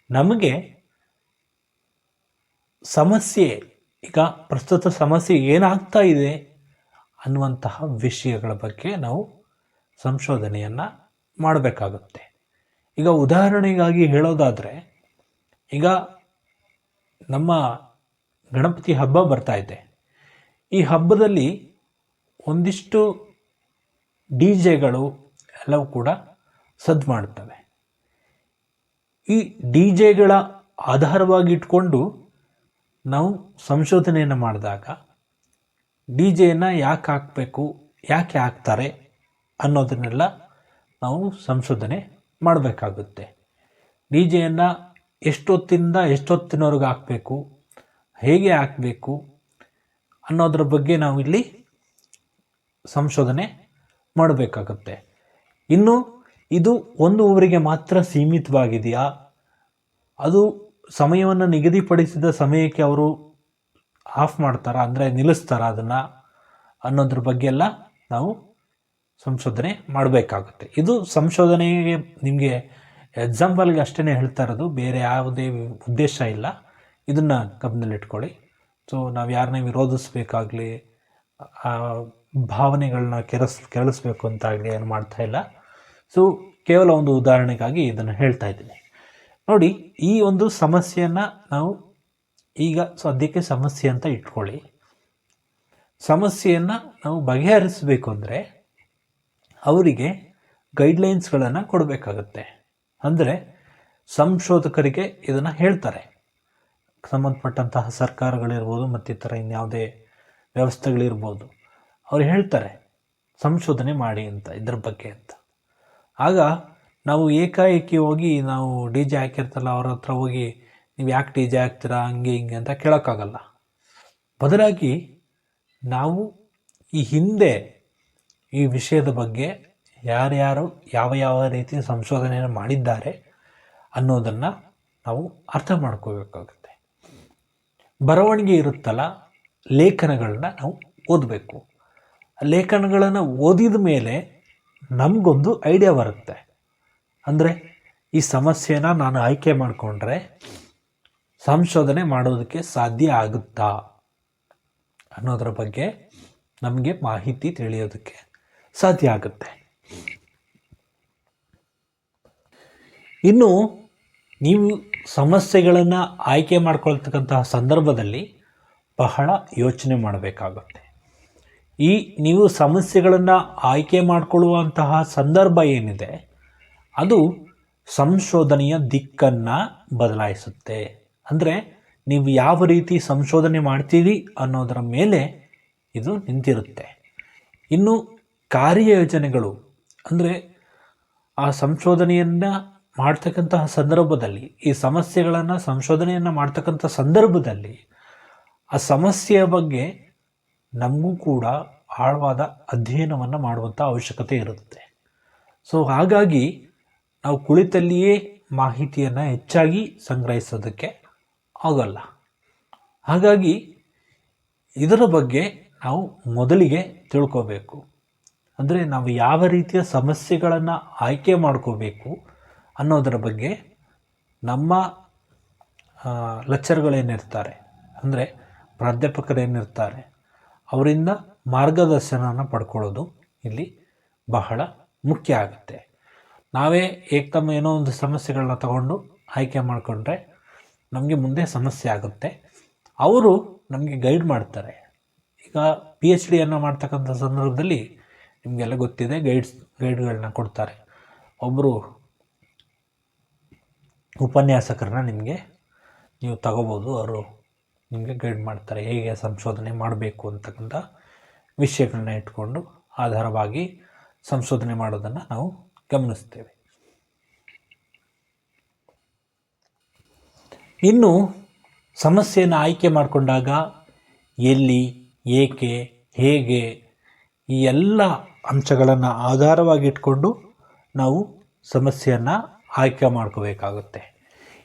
ನಮಗೆ ಸಮಸ್ಯೆ, ಈಗ ಪ್ರಸ್ತುತ ಸಮಸ್ಯೆ ಏನಾಗ್ತಾ ಇದೆ ಅನ್ನುವಂತಹ ವಿಷಯಗಳ ಬಗ್ಗೆ ನಾವು ಸಂಶೋಧನೆಯನ್ನು ಮಾಡಬೇಕಾಗುತ್ತೆ. ಈಗ ಉದಾಹರಣೆಗಾಗಿ ಹೇಳೋದಾದರೆ, ಈಗ ನಮ್ಮ ಗಣಪತಿ ಹಬ್ಬ ಬರ್ತಾ ಇದೆ. ಈ ಹಬ್ಬದಲ್ಲಿ ಒಂದಿಷ್ಟು ಡಿಜೆಗಳು ಎಲ್ಲವೂ ಕೂಡ ಸದ್ದು ಮಾಡುತ್ತವೆ. ಈ ಡಿಜೆಗಳ ಆಧಾರವಾಗಿ ಇಟ್ಕೊಂಡು ನಾವು ಸಂಶೋಧನೆಯನ್ನು ಮಾಡಿದಾಗ ಡಿಜೆಯನ್ನು ಯಾಕೆ ಹಾಕಬೇಕು, ಯಾಕೆ ಹಾಕ್ತಾರೆ ಅನ್ನೋದನ್ನೆಲ್ಲ ನಾವು ಸಂಶೋಧನೆ ಮಾಡಬೇಕಾಗುತ್ತೆ. ಡಿಜೆಯನ್ನು ಎಷ್ಟೊತ್ತಿಂದ ಎಷ್ಟೊತ್ತಿನವರೆಗೆ ಹಾಕಬೇಕು, ಹೇಗೆ ಹಾಕಬೇಕು ಅನ್ನೋದ್ರ ಬಗ್ಗೆ ನಾವು ಇಲ್ಲಿ ಸಂಶೋಧನೆ ಮಾಡಬೇಕಾಗುತ್ತೆ. ಇನ್ನು ಇದು ಒಂದು ಊರಿಗೆ ಮಾತ್ರ ಸೀಮಿತವಾಗಿದೆಯಾ, ಅದು ಸಮಯವನ್ನು ನಿಗದಿಪಡಿಸಿದ ಸಮಯಕ್ಕೆ ಅವರು ಆಫ್ ಮಾಡ್ತಾರಾ, ಅಂದರೆ ನಿಲ್ಲಿಸ್ತಾರಾ ಅದನ್ನು ಅನ್ನೋದ್ರ ಬಗ್ಗೆ ಎಲ್ಲ ನಾವು ಸಂಶೋಧನೆ ಮಾಡಬೇಕಾಗುತ್ತೆ. ಇದು ಸಂಶೋಧನೆಗೆ ನಿಮಗೆ ಎಕ್ಸಾಂಪಲ್ಗೆ ಅಷ್ಟೇ ಹೇಳ್ತಾ ಇರೋದು, ಬೇರೆ ಯಾವುದೇ ಉದ್ದೇಶ ಇಲ್ಲ. ಇದನ್ನು ಗಮನದಲ್ಲಿಟ್ಕೊಳ್ಳಿ. ಸೊ ನಾವು ಯಾರನ್ನೇ ವಿರೋಧಿಸಬೇಕಾಗಲಿ, ಭಾವನೆಗಳನ್ನ ಕೆರಳಿಸ್ಬೇಕು ಅಂತಾಗಲಿ ಏನು ಮಾಡ್ತಾ ಇಲ್ಲ. ಸೊ ಕೇವಲ ಒಂದು ಉದಾಹರಣೆಗಾಗಿ ಇದನ್ನು ಹೇಳ್ತಾ ಇದ್ದೀನಿ. ನೋಡಿ, ಈ ಒಂದು ಸಮಸ್ಯೆಯನ್ನು ನಾವು ಈಗ ಸದ್ಯಕ್ಕೆ ಸಮಸ್ಯೆ ಅಂತ ಇಟ್ಕೊಳ್ಳಿ. ಸಮಸ್ಯೆಯನ್ನು ನಾವು ಬಗೆಹರಿಸಬೇಕು ಅಂದರೆ ಅವರಿಗೆ ಗೈಡ್ಲೈನ್ಸ್ಗಳನ್ನು ಕೊಡಬೇಕಾಗತ್ತೆ. ಅಂದರೆ ಸಂಶೋಧಕರಿಗೆ ಇದನ್ನು ಹೇಳ್ತಾರೆ, ಸಂಬಂಧಪಟ್ಟಂತಹ ಸರ್ಕಾರಗಳಿರ್ಬೋದು ಮತ್ತಿತರ ಇನ್ಯಾವುದೇ ವ್ಯವಸ್ಥೆಗಳಿರ್ಬೋದು, ಅವ್ರು ಹೇಳ್ತಾರೆ ಸಂಶೋಧನೆ ಮಾಡಿ ಅಂತ ಇದ್ರ ಬಗ್ಗೆ ಅಂತ. ಆಗ ನಾವು ಏಕಾಏಕಿ ಹೋಗಿ ನಾವು ಡಿ ಜೆ ಹಾಕಿರ್ತಲ್ಲ ಅವ್ರ ಹತ್ರ ಹೋಗಿ ನೀವು ಯಾಕೆ ಡಿ ಜೆ ಹಾಕ್ತೀರಾ ಹಂಗೆ ಹಿಂಗೆ ಅಂತ ಕೇಳೋಕ್ಕಾಗಲ್ಲ. ಬದಲಾಗಿ ನಾವು ಈ ಹಿಂದೆ ಈ ವಿಷಯದ ಬಗ್ಗೆ ಯಾರ್ಯಾರು ಯಾವ ರೀತಿಯ ಸಂಶೋಧನೆಯನ್ನು ಮಾಡಿದ್ದಾರೆ ಅನ್ನೋದನ್ನು ನಾವು ಅರ್ಥ ಮಾಡ್ಕೋಬೇಕಾಗುತ್ತೆ. ಬರವಣಿಗೆ ಇರುತ್ತಲ್ಲ, ಲೇಖನಗಳನ್ನ ನಾವು ಓದಬೇಕು. ಲೇಖನಗಳನ್ನು ಓದಿದ ಮೇಲೆ ನಮಗೊಂದು ಐಡಿಯಾ ಬರುತ್ತೆ. ಅಂದರೆ ಈ ಸಮಸ್ಯೆನ ನಾನು ಆಯ್ಕೆ ಮಾಡಿಕೊಂಡ್ರೆ ಸಂಶೋಧನೆ ಮಾಡೋದಕ್ಕೆ ಸಾಧ್ಯ ಆಗುತ್ತಾ ಅನ್ನೋದರ ಬಗ್ಗೆ ನಮಗೆ ಮಾಹಿತಿ ತಿಳಿಯೋದಕ್ಕೆ ಸಾಧ್ಯ ಆಗುತ್ತೆ. ಇನ್ನು ನೀವು ಸಮಸ್ಯೆಗಳನ್ನು ಆಯ್ಕೆ ಮಾಡ್ಕೊಳ್ತಕ್ಕಂತಹ ಸಂದರ್ಭದಲ್ಲಿ ಬಹಳ ಯೋಚನೆ ಮಾಡಬೇಕಾಗುತ್ತೆ. ನೀವು ಸಮಸ್ಯೆಗಳನ್ನು ಆಯ್ಕೆ ಮಾಡಿಕೊಳ್ಳುವಂತಹ ಸಂದರ್ಭ ಏನಿದೆ ಅದು ಸಂಶೋಧನೆಯ ದಿಕ್ಕನ್ನು ಬದಲಾಯಿಸುತ್ತೆ. ಅಂದರೆ ನೀವು ಯಾವ ರೀತಿ ಸಂಶೋಧನೆ ಮಾಡ್ತೀರಿ ಅನ್ನೋದರ ಮೇಲೆ ಇದು ನಿಂತಿರುತ್ತೆ. ಇನ್ನು ಕಾರ್ಯಯೋಜನೆಗಳು ಅಂದರೆ ಆ ಸಂಶೋಧನೆಯನ್ನು ಮಾಡ್ತಕ್ಕಂತಹ ಸಂದರ್ಭದಲ್ಲಿ, ಈ ಸಮಸ್ಯೆಗಳನ್ನು ಸಂಶೋಧನೆಯನ್ನು ಮಾಡ್ತಕ್ಕಂಥ ಸಂದರ್ಭದಲ್ಲಿ ಆ ಸಮಸ್ಯೆಯ ಬಗ್ಗೆ ನಮಗೂ ಕೂಡ ಆಳವಾದ ಅಧ್ಯಯನವನ್ನು ಮಾಡುವಂಥ ಅವಶ್ಯಕತೆ ಇರುತ್ತೆ. ಸೊ ಹಾಗಾಗಿ ನಾವು ಕುಳಿತಲ್ಲಿಯೇ ಮಾಹಿತಿಯನ್ನು ಹೆಚ್ಚಾಗಿ ಸಂಗ್ರಹಿಸೋದಕ್ಕೆ ಆಗೋಲ್ಲ. ಹಾಗಾಗಿ ಇದರ ಬಗ್ಗೆ ನಾವು ಮೊದಲಿಗೆ ತಿಳ್ಕೋಬೇಕು. ಅಂದರೆ ನಾವು ಯಾವ ರೀತಿಯ ಸಮಸ್ಯೆಗಳನ್ನು ಆಯ್ಕೆ ಮಾಡ್ಕೋಬೇಕು ಅನ್ನೋದರ ಬಗ್ಗೆ ನಮ್ಮ ಲೆಕ್ಚರ್ಗಳೇನಿರ್ತಾರೆ, ಅಂದರೆ ಪ್ರಾಧ್ಯಾಪಕರೇನಿರ್ತಾರೆ, ಅವರಿಂದ ಮಾರ್ಗದರ್ಶನವನ್ನು ಪಡ್ಕೊಳ್ಳೋದು ಇಲ್ಲಿ ಬಹಳ ಮುಖ್ಯ ಆಗುತ್ತೆ. ನಾವೇ ಏಕದಮ್ ಏನೋ ಒಂದು ಸಮಸ್ಯೆಗಳನ್ನ ತಗೊಂಡು ಆಯ್ಕೆ ಮಾಡಿಕೊಂಡ್ರೆ ನಮಗೆ ಮುಂದೆ ಸಮಸ್ಯೆ ಆಗುತ್ತೆ. ಅವರು ನಮಗೆ ಗೈಡ್ ಮಾಡ್ತಾರೆ. ಈಗ PhD ಮಾಡ್ತಕ್ಕಂಥ ಸಂದರ್ಭದಲ್ಲಿ ನಿಮಗೆಲ್ಲ ಗೊತ್ತಿದೆ, ಗೈಡ್ಗಳನ್ನ ಕೊಡ್ತಾರೆ. ಒಬ್ಬರು ಉಪನ್ಯಾಸಕರನ್ನ ನೀವು ತಗೋಬೋದು. ಅವರು ನಿಮಗೆ ಗೈಡ್ ಮಾಡ್ತಾರೆ ಹೇಗೆ ಸಂಶೋಧನೆ ಮಾಡಬೇಕು ಅಂತಕ್ಕಂಥ ವಿಷಯಗಳನ್ನ ಇಟ್ಕೊಂಡು ಆಧಾರವಾಗಿ ಸಂಶೋಧನೆ ಮಾಡೋದನ್ನು ನಾವು ಗಮನಿಸ್ತೇವೆ. ಇನ್ನು ಸಮಸ್ಯೆಯನ್ನು ಆಯ್ಕೆ ಮಾಡಿಕೊಂಡಾಗ ಎಲ್ಲಿ, ಏಕೆ, ಹೇಗೆ ಈ ಎಲ್ಲ ಅಂಶಗಳನ್ನು ಆಧಾರವಾಗಿಟ್ಕೊಂಡು ನಾವು ಸಮಸ್ಯೆಯನ್ನು ಆಯ್ಕೆ ಮಾಡ್ಕೋಬೇಕಾಗುತ್ತೆ.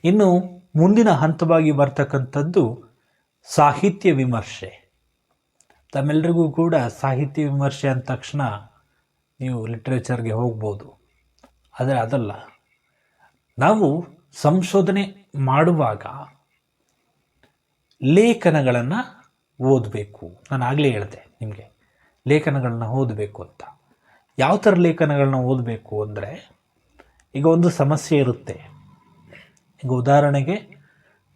ಇನ್ನು ಮುಂದಿನ ಹಂತವಾಗಿ ಬರ್ತಕ್ಕಂಥದ್ದು ಸಾಹಿತ್ಯ ವಿಮರ್ಶೆ. ತಮ್ಮೆಲ್ಲರಿಗೂ ಕೂಡ ಸಾಹಿತ್ಯ ವಿಮರ್ಶೆ ಅಂದ ತಕ್ಷಣ ನೀವು ಲಿಟ್ರೇಚರ್ಗೆ ಹೋಗ್ಬೋದು, ಆದರೆ ಅದಲ್ಲ. ನಾವು ಸಂಶೋಧನೆ ಮಾಡುವಾಗ ಲೇಖನಗಳನ್ನು ಓದಬೇಕು. ನಾನು ಆಗಲೇ ಹೇಳಿದೆ ನಿಮಗೆ ಲೇಖನಗಳನ್ನ ಓದಬೇಕು ಅಂತ. ಯಾವ ಥರ ಲೇಖನಗಳನ್ನ ಓದಬೇಕು ಅಂದರೆ, ಈಗ ಒಂದು ಸಮಸ್ಯೆ ಇರುತ್ತೆ. ಈಗ ಉದಾಹರಣೆಗೆ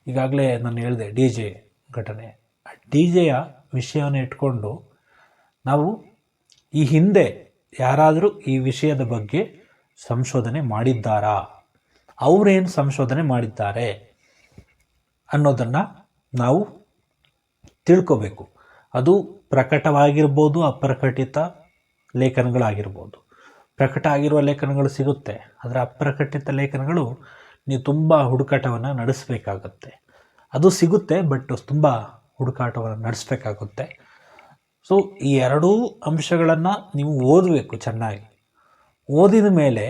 ಈಗಾಗಲೇ ನಾನು ಹೇಳಿದೆ DJ ಘಟನೆ. DJಯ ವಿಷಯವನ್ನು ಇಟ್ಕೊಂಡು ನಾವು ಈ ಹಿಂದೆ ಯಾರಾದರೂ ಈ ವಿಷಯದ ಬಗ್ಗೆ ಸಂಶೋಧನೆ ಮಾಡಿದ್ದಾರಾ, ಅವರೇನು ಸಂಶೋಧನೆ ಮಾಡಿದ್ದಾರೆ ಅನ್ನೋದನ್ನು ನಾವು ತಿಳ್ಕೋಬೇಕು. ಅದು ಪ್ರಕಟವಾಗಿರ್ಬೋದು, ಅಪ್ರಕಟಿತ ಲೇಖನಗಳಾಗಿರ್ಬೋದು. ಪ್ರಕಟ ಆಗಿರುವ ಲೇಖನಗಳು ಸಿಗುತ್ತೆ, ಆದರೆ ಅಪ್ರಕಟಿತ ಲೇಖನಗಳು ನೀವು ತುಂಬ ಹುಡುಕಾಟವನ್ನು ನಡೆಸಬೇಕಾಗತ್ತೆ. ಅದು ಸಿಗುತ್ತೆ, ಬಟ್ ತುಂಬ ಹುಡುಕಾಟವನ್ನು ನಡೆಸಬೇಕಾಗುತ್ತೆ. ಸೊ ಈ ಎರಡೂ ಅಂಶಗಳನ್ನು ನೀವು ಓದಬೇಕು ಚೆನ್ನಾಗಿ. ಓದಿದ ಮೇಲೆ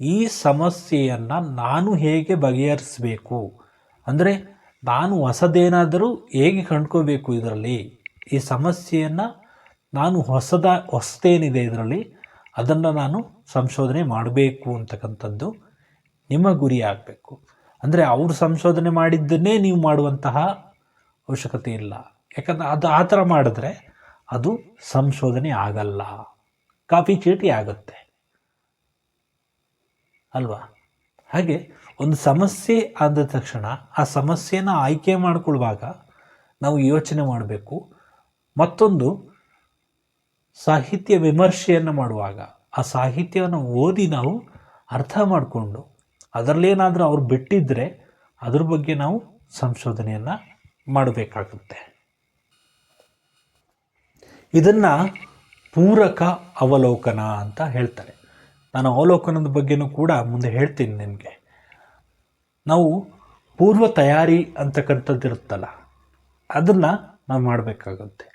ಈ ಸಮಸ್ಯೆಯನ್ನು ನಾನು ಹೇಗೆ ಬಗೆಹರಿಸಬೇಕು, ಅಂದರೆ ನಾನು ಹೊಸದೇನಾದರೂ ಹೇಗೆ ಕಂಡ್ಕೋಬೇಕು, ಇದರಲ್ಲಿ ಈ ಸಮಸ್ಯೆಯನ್ನು ನಾನು ಹೊಸದೇನಿದೆ ಇದರಲ್ಲಿ ಅದನ್ನು ನಾನು ಸಂಶೋಧನೆ ಮಾಡಬೇಕು ಅಂತಕ್ಕಂಥದ್ದು ನಿಮ್ಮ ಗುರಿ ಆಗಬೇಕು. ಅಂದರೆ ಅವರು ಸಂಶೋಧನೆ ಮಾಡಿದ್ದನ್ನೇ ನೀವು ಮಾಡುವಂತಹ ಅವಶ್ಯಕತೆ ಇಲ್ಲ. ಯಾಕಂದರೆ ಅದು ಆ ಥರ ಮಾಡಿದ್ರೆ ಅದು ಸಂಶೋಧನೆ ಆಗಲ್ಲ, ಕಾಪಿ ಚೀಟಿ ಆಗುತ್ತೆ ಅಲ್ವಾ. ಹಾಗೆ ಒಂದು ಸಮಸ್ಯೆ ಆದ ತಕ್ಷಣ ಆ ಸಮಸ್ಯೆನ ಆಯ್ಕೆ ಮಾಡಿಕೊಳ್ಳುವಾಗ ನಾವು ಯೋಚನೆ ಮಾಡಬೇಕು. ಮತ್ತೊಂದು ಸಾಹಿತ್ಯ ವಿಮರ್ಶೆಯನ್ನು ಮಾಡುವಾಗ ಆ ಸಾಹಿತ್ಯವನ್ನು ಓದಿ ನಾವು ಅರ್ಥ ಮಾಡಿಕೊಂಡು ಅದರಲ್ಲೇನಾದರೂ ಅವ್ರು ಬಿಟ್ಟಿದ್ದರೆ ಅದ್ರ ಬಗ್ಗೆ ನಾವು ಸಂಶೋಧನೆಯನ್ನು ಮಾಡಬೇಕಾಗುತ್ತೆ. ಇದನ್ನು ಪೂರಕ ಅವಲೋಕನ ಅಂತ ಹೇಳ್ತಾರೆ. ನಾನು ಅವಲೋಕನದ ಬಗ್ಗೆನೂ ಕೂಡ ಮುಂದೆ ಹೇಳ್ತೀನಿ ನಿಮಗೆ. ನಾವು ಪೂರ್ವ ತಯಾರಿ ಅಂತಕ್ಕಂಥದ್ದು ಇರುತ್ತಲ್ಲ, ಅದನ್ನು ನಾವು ಮಾಡಬೇಕಾಗುತ್ತೆ.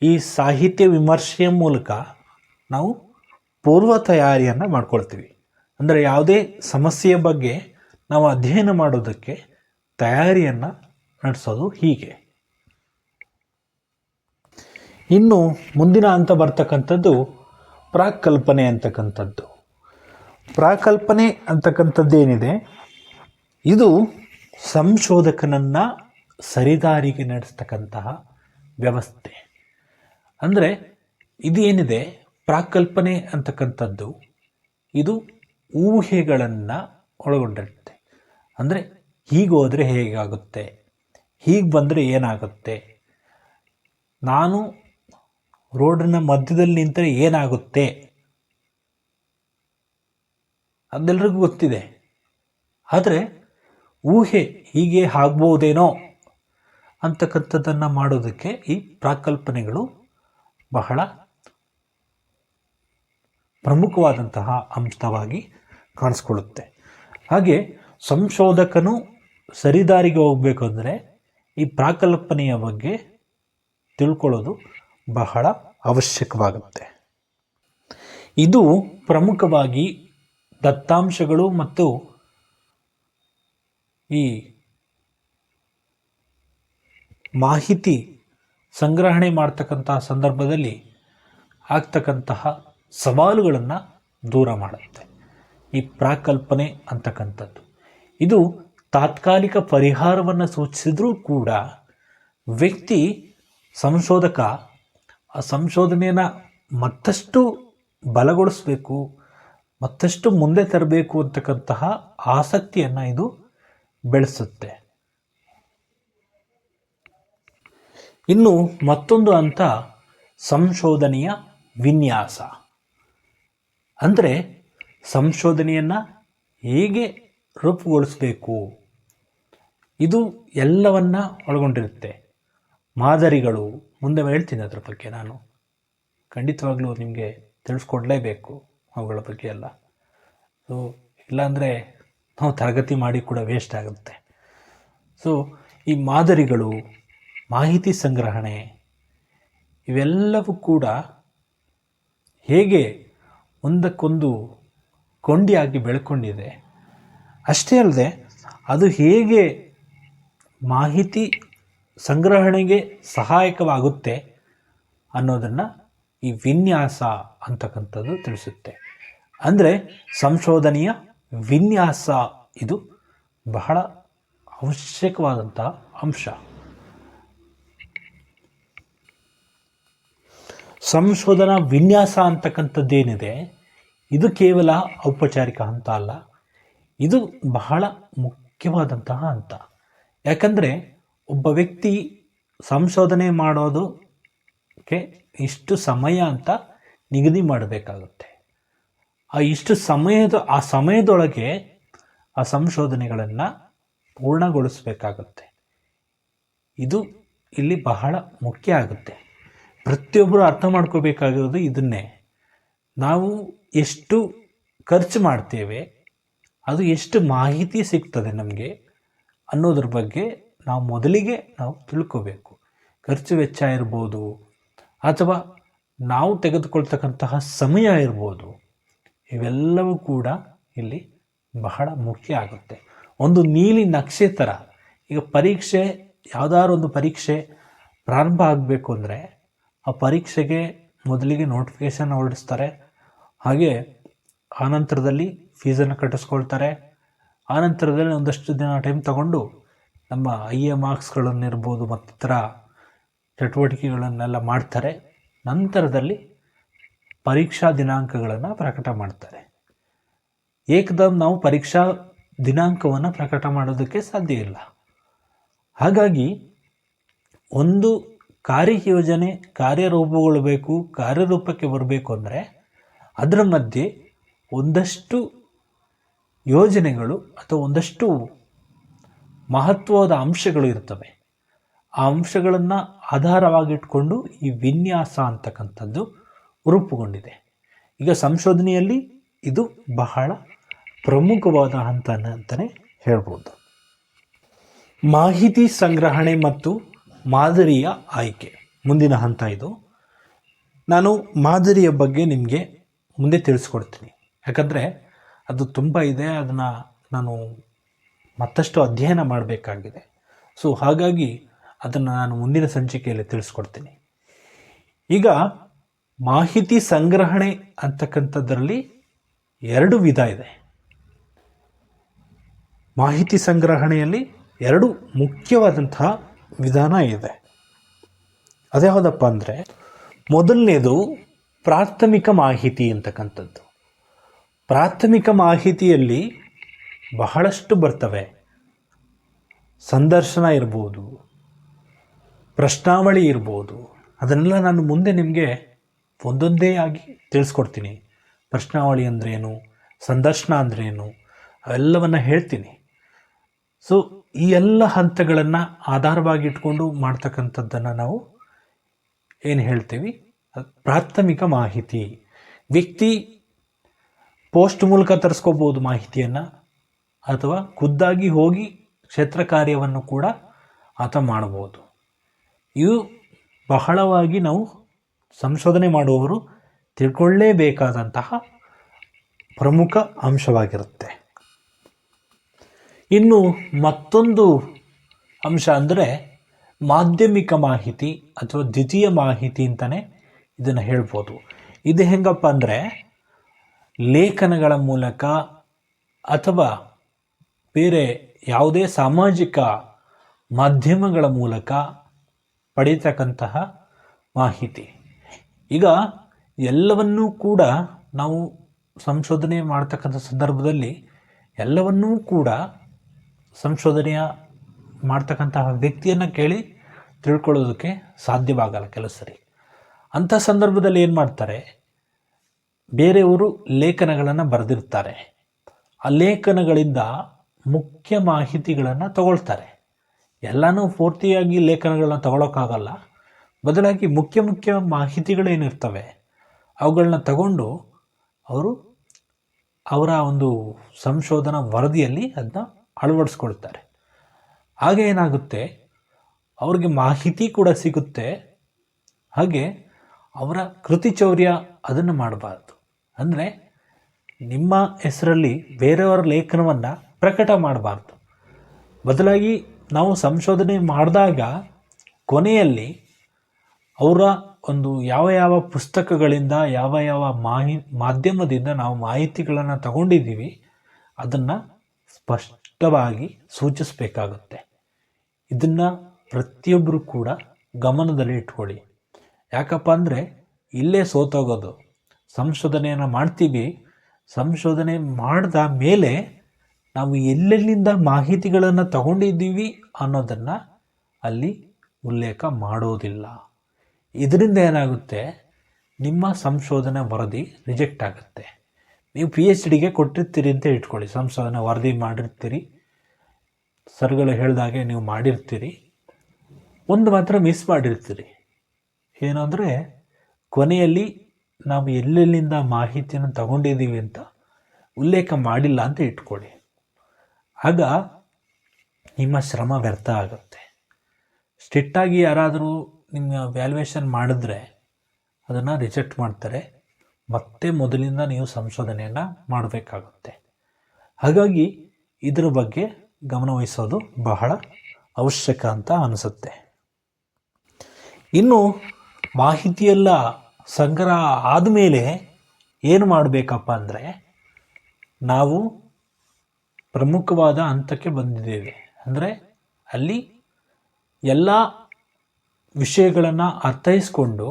ಈ ಸಾಹಿತ್ಯ ವಿಮರ್ಶೆಯ ಮೂಲಕ ನಾವು ಪೂರ್ವ ತಯಾರಿಯನ್ನು ಮಾಡ್ಕೊಳ್ತೀವಿ. ಅಂದರೆ ಯಾವುದೇ ಸಮಸ್ಯೆಯ ಬಗ್ಗೆ ನಾವು ಅಧ್ಯಯನ ಮಾಡೋದಕ್ಕೆ ತಯಾರಿಯನ್ನು ನಡೆಸೋದು ಹೀಗೆ. ಇನ್ನು ಮುಂದಿನ ಹಂತ ಬರ್ತಕ್ಕಂಥದ್ದು ಪ್ರಾಕಲ್ಪನೆ ಅಂತಕ್ಕಂಥದ್ದು. ಪ್ರಾಕಲ್ಪನೆ ಅಂತಕ್ಕಂಥದ್ದೇನಿದೆ, ಇದು ಸಂಶೋಧಕನನ್ನು ಸರಿದಾರಿಗೆ ನಡೆಸ್ತಕ್ಕಂತಹ ವ್ಯವಸ್ಥೆ. ಅಂದರೆ ಇದು ಏನಿದೆ ಪ್ರಾಕಲ್ಪನೆ ಅಂತಕ್ಕಂಥದ್ದು, ಇದು ಊಹೆಗಳನ್ನು ಒಳಗೊಂಡಿರುತ್ತೆ. ಅಂದರೆ ಹೀಗೆ ಹೋದರೆ ಹೇಗಾಗುತ್ತೆ, ಹೀಗೆ ಬಂದರೆ ಏನಾಗುತ್ತೆ, ನಾನು ರೋಡಿನ ಮಧ್ಯದಲ್ಲಿ ನಿಂತರೆ ಏನಾಗುತ್ತೆ ಅದೆಲ್ಲರಿಗೂ ಗೊತ್ತಿದೆ. ಆದರೆ ಊಹೆ ಹೀಗೆ ಆಗ್ಬೋದೇನೋ ಅಂತಕ್ಕಂಥದ್ದನ್ನು ಮಾಡೋದಕ್ಕೆ ಈ ಪ್ರಾಕಲ್ಪನೆಗಳು ಬಹಳ ಪ್ರಮುಖವಾದಂತಹ ಅಂಶವಾಗಿ ಕಾಣಿಸ್ಕೊಳ್ಳುತ್ತೆ. ಹಾಗೆ ಸಂಶೋಧಕನು ಸರಿದಾರಿಗೆ ಹೋಗಬೇಕು ಅಂದರೆ ಈ ಪ್ರಾಕಲ್ಪನೆಯ ಬಗ್ಗೆ ತಿಳ್ಕೊಳ್ಳೋದು ಬಹಳ ಅವಶ್ಯಕವಾಗುತ್ತೆ. ಇದು ಪ್ರಮುಖವಾಗಿ ದತ್ತಾಂಶಗಳು ಮತ್ತು ಈ ಮಾಹಿತಿ ಸಂಗ್ರಹಣೆ ಮಾಡ್ತಕ್ಕಂತಹ ಸಂದರ್ಭದಲ್ಲಿ ಆಗ್ತಕ್ಕಂತಹ ಸವಾಲುಗಳನ್ನು ದೂರ ಮಾಡುತ್ತೆ ಈ ಪ್ರಾಕಲ್ಪನೆ ಅಂತಕ್ಕಂಥದ್ದು. ಇದು ತಾತ್ಕಾಲಿಕ ಪರಿಹಾರವನ್ನು ಸೂಚಿಸಿದ್ರೂ ಕೂಡ ವ್ಯಕ್ತಿ ಸಂಶೋಧಕ ಆ ಸಂಶೋಧನೆಯನ್ನು ಮತ್ತಷ್ಟು ಬಲಗೊಳಿಸಬೇಕು, ಮತ್ತಷ್ಟು ಮುಂದೆ ತರಬೇಕು ಅಂತಕ್ಕಂತಹ ಆಸಕ್ತಿಯನ್ನು ಇದು ಬೆಳೆಸುತ್ತೆ. ಇನ್ನು ಮತ್ತೊಂದು ಹಂತ ಸಂಶೋಧನೆಯ ವಿನ್ಯಾಸ. ಅಂದರೆ ಸಂಶೋಧನೆಯನ್ನು ಹೇಗೆ ರೂಪುಗೊಳಿಸಬೇಕು, ಇದು ಎಲ್ಲವನ್ನ ಒಳಗೊಂಡಿರುತ್ತೆ. ಮಾದರಿಗಳು, ಮುಂದೆ ಹೇಳ್ತೀನಿ ಅದ್ರ ಬಗ್ಗೆ, ನಾನು ಖಂಡಿತವಾಗ್ಲೂ ನಿಮಗೆ ತಿಳಿಸ್ಕೊಡ್ಲೇಬೇಕು ಅವುಗಳ ಬಗ್ಗೆ ಎಲ್ಲ. ಸೊ ಇಲ್ಲಾಂದರೆ ನಾವು ತರಗತಿ ಮಾಡಿ ಕೂಡ ವೇಸ್ಟ್ ಆಗುತ್ತೆ. ಸೊ ಈ ಮಾದರಿಗಳು, ಮಾಹಿತಿ ಸಂಗ್ರಹಣೆ ಇವೆಲ್ಲವೂ ಕೂಡ ಹೇಗೆ ಒಂದಕ್ಕೊಂದು ಕೊಂಡಿಯಾಗಿ ಬೆಳ್ಕೊಂಡಿದೆ, ಅಷ್ಟೇ ಅಲ್ಲದೆ ಅದು ಹೇಗೆ ಮಾಹಿತಿ ಸಂಗ್ರಹಣೆಗೆ ಸಹಾಯಕವಾಗುತ್ತೆ ಅನ್ನೋದನ್ನು ಈ ವಿನ್ಯಾಸ ಅಂತಕ್ಕಂಥದ್ದು ತಿಳಿಸುತ್ತೆ. ಅಂದರೆ ಸಂಶೋಧನೆಯ ವಿನ್ಯಾಸ ಇದು ಬಹಳ ಅವಶ್ಯಕವಾದಂಥ ಅಂಶ. ಸಂಶೋಧನಾ ವಿನ್ಯಾಸ ಅಂತಕ್ಕಂಥದ್ದೇನಿದೆ ಇದು ಕೇವಲ ಔಪಚಾರಿಕ ಹಂತ ಅಲ್ಲ, ಇದು ಬಹಳ ಮುಖ್ಯವಾದಂತಹ ಹಂತ. ಯಾಕಂದರೆ ಒಬ್ಬ ವ್ಯಕ್ತಿ ಸಂಶೋಧನೆ ಮಾಡೋದಕ್ಕೆ ಇಷ್ಟು ಸಮಯ ಅಂತ ನಿಗದಿ ಮಾಡಬೇಕಾಗುತ್ತೆ. ಇಷ್ಟು ಸಮಯದೊಳಗೆ ಆ ಸಂಶೋಧನೆಗಳನ್ನು ಪೂರ್ಣಗೊಳಿಸಬೇಕಾಗುತ್ತೆ. ಇದು ಇಲ್ಲಿ ಬಹಳ ಮುಖ್ಯ ಆಗುತ್ತೆ. ಪ್ರತಿಯೊಬ್ಬರು ಅರ್ಥ ಮಾಡ್ಕೋಬೇಕಾಗಿರೋದು ಇದನ್ನೇ. ನಾವು ಎಷ್ಟು ಖರ್ಚು ಮಾಡ್ತೇವೆ, ಅದು ಎಷ್ಟು ಮಾಹಿತಿ ಸಿಗ್ತದೆ ನಮಗೆ ಅನ್ನೋದ್ರ ಬಗ್ಗೆ ನಾವು ಮೊದಲಿಗೆ ತಿಳ್ಕೋಬೇಕು. ಖರ್ಚು ವೆಚ್ಚ ಇರ್ಬೋದು, ಅಥವಾ ನಾವು ತೆಗೆದುಕೊಳ್ತಕ್ಕಂತಹ ಸಮಯ ಇರ್ಬೋದು, ಇವೆಲ್ಲವೂ ಕೂಡ ಇಲ್ಲಿ ಬಹಳ ಮುಖ್ಯ ಆಗುತ್ತೆ. ಒಂದು ನೀಲಿ ನಕ್ಷೆ ಥರ. ಈಗ ಪರೀಕ್ಷೆ, ಯಾವುದಾದ್ರು ಒಂದು ಪರೀಕ್ಷೆ ಪ್ರಾರಂಭ ಆಗಬೇಕು ಅಂದರೆ ಆ ಪರೀಕ್ಷೆಗೆ ಮೊದಲಿಗೆ ನೋಟಿಫಿಕೇಷನ್ ಹೊರಡಿಸ್ತಾರೆ. ಹಾಗೆ ಆನಂತರದಲ್ಲಿ ಫೀಸನ್ನು ಕಟ್ಟಿಸ್ಕೊಳ್ತಾರೆ. ಆನಂತರದಲ್ಲಿ ಒಂದಷ್ಟು ದಿನ ಟೈಮ್ ತಗೊಂಡು ನಮ್ಮ IA ಮಾರ್ಕ್ಸ್ಗಳನ್ನಿರ್ಬೋದು ಮತ್ತಿತರ ಚಟುವಟಿಕೆಗಳನ್ನೆಲ್ಲ ಮಾಡ್ತಾರೆ. ನಂತರದಲ್ಲಿ ಪರೀಕ್ಷಾ ದಿನಾಂಕಗಳನ್ನು ಪ್ರಕಟ ಮಾಡ್ತಾರೆ. ಏಕದಮ್ ನಾವು ಪರೀಕ್ಷಾ ದಿನಾಂಕವನ್ನು ಪ್ರಕಟ ಮಾಡೋದಕ್ಕೆ ಸಾಧ್ಯ ಇಲ್ಲ. ಹಾಗಾಗಿ ಒಂದು ಕಾರ್ಯಯೋಜನೆ ಕಾರ್ಯರೂಪಕ್ಕೆ ಬರಬೇಕು ಅಂದರೆ ಅದರ ಮಧ್ಯೆ ಒಂದಷ್ಟು ಯೋಜನೆಗಳು ಅಥವಾ ಒಂದಷ್ಟು ಮಹತ್ವದ ಅಂಶಗಳು ಇರ್ತವೆ. ಆ ಅಂಶಗಳನ್ನು ಆಧಾರವಾಗಿಟ್ಕೊಂಡು ಈ ವಿನ್ಯಾಸ ಅಂತಕ್ಕಂಥದ್ದು ರೂಪುಗೊಂಡಿದೆ. ಈಗ ಸಂಶೋಧನೆಯಲ್ಲಿ ಇದು ಬಹಳ ಪ್ರಮುಖವಾದ ಹಂತ ಅಂತಲೇ ಹೇಳ್ಬೋದು. ಮಾಹಿತಿ ಸಂಗ್ರಹಣೆ ಮತ್ತು ಮಾದರಿಯ ಆಯ್ಕೆ ಮುಂದಿನ ಹಂತ ಇದು. ನಾನು ಮಾದರಿಯ ಬಗ್ಗೆ ನಿಮಗೆ ಮುಂದೆ ತಿಳಿಸ್ಕೊಡ್ತೀನಿ. ಯಾಕಂದರೆ ಅದು ತುಂಬ ಇದೆ, ಅದನ್ನು ನಾನು ಮತ್ತಷ್ಟು ಅಧ್ಯಯನ ಮಾಡಬೇಕಾಗಿದೆ. ಸೊ ಹಾಗಾಗಿ ಅದನ್ನು ನಾನು ಮುಂದಿನ ಸಂಚಿಕೆಯಲ್ಲಿ ತಿಳಿಸ್ಕೊಡ್ತೀನಿ. ಈಗ ಮಾಹಿತಿ ಸಂಗ್ರಹಣೆ ಅಂತಕ್ಕಂಥದ್ರಲ್ಲಿ 2 ವಿಧ ಇದೆ. ಮಾಹಿತಿ ಸಂಗ್ರಹಣೆಯಲ್ಲಿ 2 ಮುಖ್ಯವಾದಂತಹ ವಿಧಾನ ಇದೆ. ಅದ್ಯಾವುದಪ್ಪ ಅಂದರೆ, ಮೊದಲನೇದು ಪ್ರಾಥಮಿಕ ಮಾಹಿತಿ ಅಂತಕ್ಕಂಥದ್ದು. ಪ್ರಾಥಮಿಕ ಮಾಹಿತಿಯಲ್ಲಿ ಬಹಳಷ್ಟು ಬರ್ತವೆ. ಸಂದರ್ಶನ ಇರ್ಬೋದು, ಪ್ರಶ್ನಾವಳಿ ಇರ್ಬೋದು. ಅದನ್ನೆಲ್ಲ ನಾನು ಮುಂದೆ ನಿಮಗೆ ಒಂದೊಂದೇ ಆಗಿ ತಿಳಿಸ್ಕೊಡ್ತೀನಿ. ಪ್ರಶ್ನಾವಳಿ ಅಂದ್ರೇನು, ಸಂದರ್ಶನ ಅಂದ್ರೇನು, ಅವೆಲ್ಲವನ್ನು ಹೇಳ್ತೀನಿ. ಸೊ ಈ ಎಲ್ಲ ಹಂತಗಳನ್ನು ಆಧಾರವಾಗಿ ಇಟ್ಕೊಂಡು ಮಾಡ್ತಕ್ಕಂಥದ್ದನ್ನು ನಾವು ಏನು ಹೇಳ್ತೀವಿ, ಪ್ರಾಥಮಿಕ ಮಾಹಿತಿ. ವ್ಯಕ್ತಿ ಪೋಸ್ಟ್ ಮೂಲಕ ತರಿಸ್ಕೋಬೋದು ಮಾಹಿತಿಯನ್ನು, ಅಥವಾ ಖುದ್ದಾಗಿ ಹೋಗಿ ಕ್ಷೇತ್ರ ಕಾರ್ಯವನ್ನು ಕೂಡ ಆತ ಮಾಡಬಹುದು. ಇವು ಬಹಳವಾಗಿ ನಾವು ಸಂಶೋಧನೆ ಮಾಡುವವರು ತಿಳ್ಕೊಳ್ಳೇಬೇಕಾದಂತಹ ಪ್ರಮುಖ ಅಂಶವಾಗಿರುತ್ತೆ. ಇನ್ನು ಮತ್ತೊಂದು ಅಂಶ ಅಂದರೆ ಮಾಧ್ಯಮಿಕ ಮಾಹಿತಿ ಅಥವಾ ದ್ವಿತೀಯ ಮಾಹಿತಿ ಅಂತಲೇ ಇದನ್ನು ಹೇಳ್ಬೋದು. ಇದು ಹೆಂಗಪ್ಪ ಅಂದರೆ, ಲೇಖನಗಳ ಮೂಲಕ ಅಥವಾ ಬೇರೆ ಯಾವುದೇ ಸಾಮಾಜಿಕ ಮಾಧ್ಯಮಗಳ ಮೂಲಕ ಪಡೀತಕ್ಕಂತಹ ಮಾಹಿತಿ. ಈಗ ಎಲ್ಲವನ್ನೂ ಕೂಡ ನಾವು ಸಂಶೋಧನೆ ಮಾಡ್ತಕ್ಕಂಥ ಸಂದರ್ಭದಲ್ಲಿ ಎಲ್ಲವನ್ನೂ ಕೂಡ ಸಂಶೋಧನೆಯ ಮಾಡ್ತಕ್ಕಂತಹ ವ್ಯಕ್ತಿಯನ್ನು ಕೇಳಿ ತಿಳ್ಕೊಳ್ಳೋದಕ್ಕೆ ಸಾಧ್ಯವಾಗಲ್ಲ ಕೆಲವು ಸರಿ. ಅಂಥ ಸಂದರ್ಭದಲ್ಲಿ ಏನು ಮಾಡ್ತಾರೆ, ಬೇರೆಯವರು ಲೇಖನಗಳನ್ನು ಬರೆದಿರ್ತಾರೆ. ಆ ಲೇಖನಗಳಿಂದ ಮುಖ್ಯ ಮಾಹಿತಿಗಳನ್ನು ತಗೊಳ್ತಾರೆ. ಎಲ್ಲನೂ ಪೂರ್ತಿಯಾಗಿ ಲೇಖನಗಳನ್ನ ತಗೊಳ್ಳೋಕ್ಕಾಗಲ್ಲ. ಬದಲಾಗಿ ಮುಖ್ಯ ಮಾಹಿತಿಗಳೇನಿರ್ತವೆ ಅವುಗಳನ್ನ ತಗೊಂಡು ಅವರು ಅವರ ಒಂದು ಸಂಶೋಧನಾ ವರದಿಯಲ್ಲಿ ಅದನ್ನ ಅಳವಡಿಸ್ಕೊಳ್ತಾರೆ. ಆಗ ಏನಾಗುತ್ತೆ, ಅವ್ರಿಗೆ ಮಾಹಿತಿ ಕೂಡ ಸಿಗುತ್ತೆ. ಹಾಗೆ ಅವರ ಕೃತಿಚೌರ್ಯ ಅದನ್ನು ಮಾಡಬಾರ್ದು. ಅಂದರೆ ನಿಮ್ಮ ಹೆಸರಲ್ಲಿ ಬೇರೆಯವರ ಲೇಖನವನ್ನು ಪ್ರಕಟ ಮಾಡಬಾರ್ದು. ಬದಲಾಗಿ ನಾವು ಸಂಶೋಧನೆ ಮಾಡಿದಾಗ ಕೊನೆಯಲ್ಲಿ ಅವರ ಒಂದು ಯಾವ ಯಾವ ಪುಸ್ತಕಗಳಿಂದ ಯಾವ ಯಾವ ಮಾಧ್ಯಮದಿಂದ ನಾವು ಮಾಹಿತಿಗಳನ್ನು ತಗೊಂಡಿದ್ದೀವಿ ಅದನ್ನು ಸ್ಪಷ್ಟವಾಗಿ ಸೂಚಿಸಬೇಕಾಗುತ್ತೆ. ಇದನ್ನು ಪ್ರತಿಯೊಬ್ಬರು ಕೂಡ ಗಮನದಲ್ಲಿ ಇಟ್ಕೊಳ್ಳಿ. ಯಾಕಪ್ಪ ಅಂದರೆ ಇಲ್ಲೇ ಸೋತೋಗೋದು. ಸಂಶೋಧನೆಯನ್ನು ಮಾಡ್ತೀವಿ, ಸಂಶೋಧನೆ ಮಾಡಿದ ಮೇಲೆ ನಾವು ಎಲ್ಲೆಲ್ಲಿಂದ ಮಾಹಿತಿಗಳನ್ನು ತಗೊಂಡಿದ್ದೀವಿ ಅನ್ನೋದನ್ನು ಅಲ್ಲಿ ಉಲ್ಲೇಖ ಮಾಡೋದಿಲ್ಲ. ಇದರಿಂದ ಏನಾಗುತ್ತೆ, ನಿಮ್ಮ ಸಂಶೋಧನೆ ವರದಿ ರಿಜೆಕ್ಟ್ ಆಗುತ್ತೆ. ನೀವು PhDಗೆ ಕೊಟ್ಟಿರ್ತೀರಿ ಅಂತ ಇಟ್ಕೊಳ್ಳಿ, ಸಂಶೋಧನೆ ವರದಿ ಮಾಡಿರ್ತೀರಿ, ಸರ್ಗಳು ಹೇಳಿದಾಗೆ ನೀವು ಮಾಡಿರ್ತೀರಿ, ಒಂದು ಮಾತ್ರ ಮಿಸ್ ಮಾಡಿರ್ತೀರಿ. ಏನಂದರೆ ಕೊನೆಯಲ್ಲಿ ನಾವು ಎಲ್ಲೆಲ್ಲಿಂದ ಮಾಹಿತಿಯನ್ನು ತಗೊಂಡಿದ್ದೀವಿ ಅಂತ ಉಲ್ಲೇಖ ಮಾಡಿಲ್ಲ ಅಂತ ಇಟ್ಕೊಳ್ಳಿ. ಆಗ ನಿಮ್ಮ ಶ್ರಮ ವ್ಯರ್ಥ ಆಗುತ್ತೆ. ಸ್ಟ್ರಿಕ್ಟಾಗಿ ಯಾರಾದರೂ ನಿಮ್ಮ ವ್ಯಾಲ್ಯೂಯೇಷನ್ ಮಾಡಿದ್ರೆ ಅದನ್ನು ರಿಜೆಕ್ಟ್ ಮಾಡ್ತಾರೆ. ಮತ್ತೆ ಮೊದಲಿಂದ ನೀವು ಸಂಶೋಧನೆಯನ್ನು ಮಾಡಬೇಕಾಗುತ್ತೆ. ಹಾಗಾಗಿ ಇದರ ಬಗ್ಗೆ ಗಮನವಹಿಸೋದು ಬಹಳ ಅವಶ್ಯಕ ಅಂತ ಅನಿಸುತ್ತೆ. ಇನ್ನು ಮಾಹಿತಿಯೆಲ್ಲ ಸಂಗ್ರಹ ಆದಮೇಲೆ ಏನು ಮಾಡಬೇಕಪ್ಪ ಅಂದರೆ, ನಾವು ಪ್ರಮುಖವಾದ ಹಂತಕ್ಕೆ ಬಂದಿದ್ದೇವೆ. ಅಂದರೆ ಅಲ್ಲಿ ಎಲ್ಲ ವಿಷಯಗಳನ್ನು ಅರ್ಥೈಸ್ಕೊಂಡು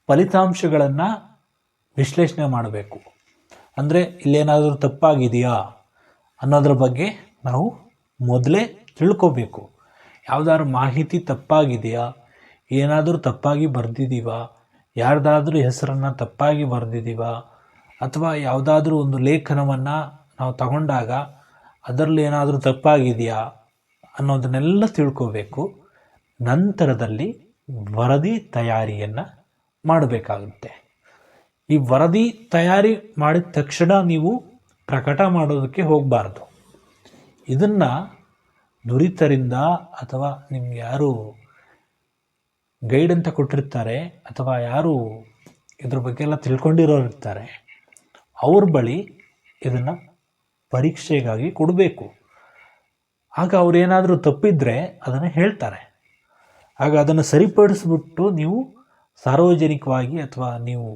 ಫಲಿತಾಂಶಗಳನ್ನು ವಿಶ್ಲೇಷಣೆ ಮಾಡಬೇಕು. ಅಂದರೆ ಇಲ್ಲೇನಾದರೂ ತಪ್ಪಾಗಿದೆಯಾ ಅನ್ನೋದ್ರ ಬಗ್ಗೆ ನಾವು ಮೊದಲೇ ತಿಳ್ಕೋಬೇಕು. ಯಾವುದಾದ್ರು ಮಾಹಿತಿ ತಪ್ಪಾಗಿದೆಯಾ, ಏನಾದರೂ ತಪ್ಪಾಗಿ ಬರೆದಿದ್ದೀವ, ಯಾರ್ದಾದ್ರೂ ಹೆಸರನ್ನು ತಪ್ಪಾಗಿ ಬರೆದಿದ್ದೀವ, ಅಥವಾ ಯಾವುದಾದ್ರೂ ಒಂದು ಲೇಖನವನ್ನು ನಾವು ತಗೊಂಡಾಗ ಅದರಲ್ಲಿ ಏನಾದರೂ ತಪ್ಪಾಗಿದೆಯಾ ಅನ್ನೋದನ್ನೆಲ್ಲ ತಿಳ್ಕೋಬೇಕು. ನಂತರದಲ್ಲಿ ವರದಿ ತಯಾರಿಯನ್ನು ಮಾಡಬೇಕಾಗುತ್ತೆ. ಈ ವರದಿ ತಯಾರಿ ಮಾಡಿದ ತಕ್ಷಣ ನೀವು ಪ್ರಕಟ ಮಾಡೋದಕ್ಕೆ ಹೋಗಬಾರ್ದು. ಇದನ್ನು ನುರಿತರಿಂದ ಅಥವಾ ನಿಮ್ಗೆ ಯಾರು ಗೈಡ್ ಅಂತ ಕೊಟ್ಟಿರ್ತಾರೆ ಅಥವಾ ಯಾರು ಇದ್ರ ಬಗ್ಗೆ ಎಲ್ಲ ತಿಳ್ಕೊಂಡಿರೋರು ಇರ್ತಾರೆ, ಅವ್ರ ಬಳಿ ಇದನ್ನು ಪರೀಕ್ಷೆಗಾಗಿ ಕೊಡಬೇಕು. ಆಗ ಅವರೇನಾದರೂ ತಪ್ಪಿದ್ರೆ ಅದನ್ನು ಹೇಳ್ತಾರೆ. ಆಗ ಅದನ್ನು ಸರಿಪಡಿಸ್ಬಿಟ್ಟು ನೀವು ಸಾರ್ವಜನಿಕವಾಗಿ ಅಥವಾ ನೀವು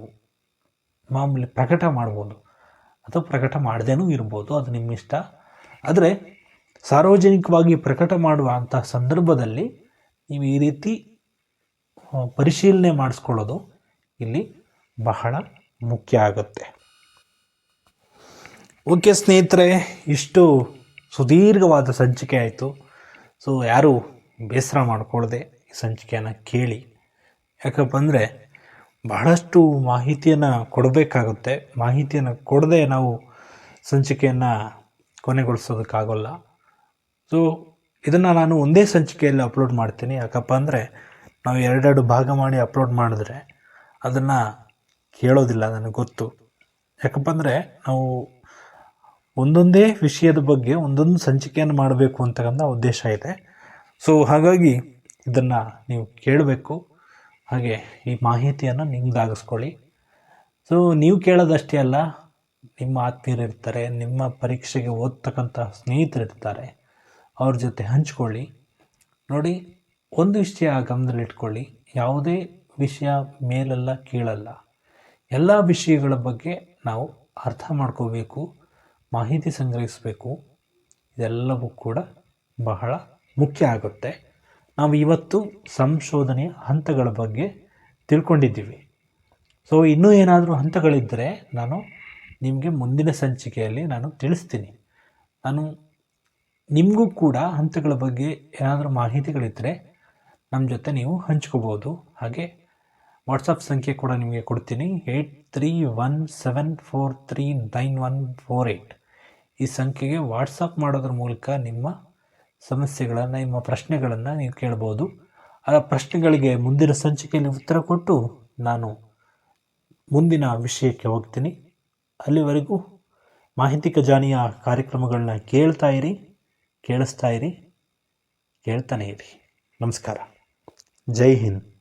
ಮಾಮೂಲಿ ಪ್ರಕಟ ಮಾಡ್ಬೋದು ಅಥವಾ ಪ್ರಕಟ ಮಾಡದೇನೂ ಇರ್ಬೋದು, ಅದು ನಿಮ್ಮ ಇಷ್ಟ. ಆದರೆ ಸಾರ್ವಜನಿಕವಾಗಿ ಪ್ರಕಟ ಮಾಡುವಂಥ ಸಂದರ್ಭದಲ್ಲಿ ನೀವು ಈ ರೀತಿ ಪರಿಶೀಲನೆ ಮಾಡಿಸ್ಕೊಳ್ಳೋದು ಇಲ್ಲಿ ಬಹಳ ಮುಖ್ಯ ಆಗುತ್ತೆ. ಓಕೆ ಸ್ನೇಹಿತರೆ, ಇಷ್ಟು ಸುದೀರ್ಘವಾದ ಸಂಚಿಕೆ ಆಯಿತು. ಸೊ ಯಾರು ಬೇಸರ ಮಾಡಿಕೊಳ್ಳದೆ ಈ ಸಂಚಿಕೆಯನ್ನು ಕೇಳಿ. ಯಾಕಪ್ಪ ಅಂದರೆ ಬಹಳಷ್ಟು ಮಾಹಿತಿಯನ್ನು ಕೊಡಬೇಕಾಗುತ್ತೆ. ಮಾಹಿತಿಯನ್ನು ಕೊಡದೆ ನಾವು ಸಂಚಿಕೆಯನ್ನು ಕೊನೆಗೊಳಿಸೋದಕ್ಕಾಗೋಲ್ಲ. ಸೊ ಇದನ್ನು ನಾನು ಒಂದೇ ಸಂಚಿಕೆಯಲ್ಲಿ ಅಪ್ಲೋಡ್ ಮಾಡ್ತೀನಿ. ಯಾಕಪ್ಪ ಅಂದರೆ ನಾವು ಎರಡೆರಡು ಭಾಗ ಮಾಡಿ ಅಪ್ಲೋಡ್ ಮಾಡಿದ್ರೆ ಅದನ್ನು ಕೇಳೋದಿಲ್ಲ, ನನಗೆ ಗೊತ್ತು. ಯಾಕಪ್ಪ ಅಂದರೆ ನಾವು ಒಂದೊಂದೇ ವಿಷಯದ ಬಗ್ಗೆ ಒಂದೊಂದು ಸಂಚಿಕೆಯನ್ನು ಮಾಡಬೇಕು ಅಂತಕ್ಕಂಥ ಉದ್ದೇಶ ಇದೆ. ಸೊ ಹಾಗಾಗಿ ಇದನ್ನು ನೀವು ಕೇಳಬೇಕು. ಹಾಗೆ ಈ ಮಾಹಿತಿಯನ್ನು ನಿಮ್ಮದಾಗಿಸ್ಕೊಳ್ಳಿ. ಸೊ ನೀವು ಕೇಳೋದಷ್ಟೇ ಅಲ್ಲ, ನಿಮ್ಮ ಆತ್ಮೀಯರಿರ್ತಾರೆ, ನಿಮ್ಮ ಪರೀಕ್ಷೆಗೆ ಓದ್ತಕ್ಕಂಥ ಸ್ನೇಹಿತರಿರ್ತಾರೆ, ಅವ್ರ ಜೊತೆ ಹಂಚ್ಕೊಳ್ಳಿ. ನೋಡಿ, ಒಂದು ವಿಷಯ ಗಮನದಲ್ಲಿಟ್ಕೊಳ್ಳಿ, ಯಾವುದೇ ವಿಷಯ ಮೇಲಲ್ಲ ಕೀಳಲ್ಲ. ಎಲ್ಲ ವಿಷಯಗಳ ಬಗ್ಗೆ ನಾವು ಅರ್ಥ ಮಾಡ್ಕೋಬೇಕು, ಮಾಹಿತಿ ಸಂಗ್ರಹಿಸಬೇಕು. ಇದೆಲ್ಲವೂ ಕೂಡ ಬಹಳ ಮುಖ್ಯ ಆಗುತ್ತೆ. ನಾವು ಇವತ್ತು ಸಂಶೋಧನೆಯ ಹಂತಗಳ ಬಗ್ಗೆ ತಿಳ್ಕೊಂಡಿದ್ದೀವಿ. ಸೊ ಇನ್ನೂ ಏನಾದರೂ ಹಂತಗಳಿದ್ದರೆ ನಾನು ನಿಮಗೆ ಮುಂದಿನ ಸಂಚಿಕೆಯಲ್ಲಿ ನಾನು ತಿಳಿಸ್ತೀನಿ. ನಿಮಗೂ ಕೂಡ ಹಂತಗಳ ಬಗ್ಗೆ ಏನಾದರೂ ಮಾಹಿತಿಗಳಿದ್ದರೆ ನಮ್ಮ ಜೊತೆ ನೀವು ಹಂಚ್ಕೋಬೋದು. ಹಾಗೆ ವಾಟ್ಸಪ್ ಸಂಖ್ಯೆ ಕೂಡ ನಿಮಗೆ ಕೊಡ್ತೀನಿ, 8317439148. ಈ ಸಂಖ್ಯೆಗೆ ವಾಟ್ಸಪ್ ಮಾಡೋದ್ರ ಮೂಲಕ ನಿಮ್ಮ ಸಮಸ್ಯೆಗಳನ್ನು, ನಿಮ್ಮ ಪ್ರಶ್ನೆಗಳನ್ನು ನೀವು ಕೇಳ್ಬೋದು. ಆ ಪ್ರಶ್ನೆಗಳಿಗೆ ಮುಂದಿನ ಸಂಚಿಕೆಯಲ್ಲಿ ಉತ್ತರ ಕೊಟ್ಟು ನಾನು ಮುಂದಿನ ವಿಷಯಕ್ಕೆ ಹೋಗ್ತೀನಿ. ಅಲ್ಲಿವರೆಗೂ ಮಾಹಿತಿ ಖಜಾನೆಯ ಕಾರ್ಯಕ್ರಮಗಳನ್ನ ಕೇಳ್ತಾ ಇರಿ, ಕೇಳಿಸ್ತಾ ಇರಿ, ಕೇಳ್ತಾನೆ ಇರಿ. ನಮಸ್ಕಾರ. ಜೈ ಹಿಂದ್.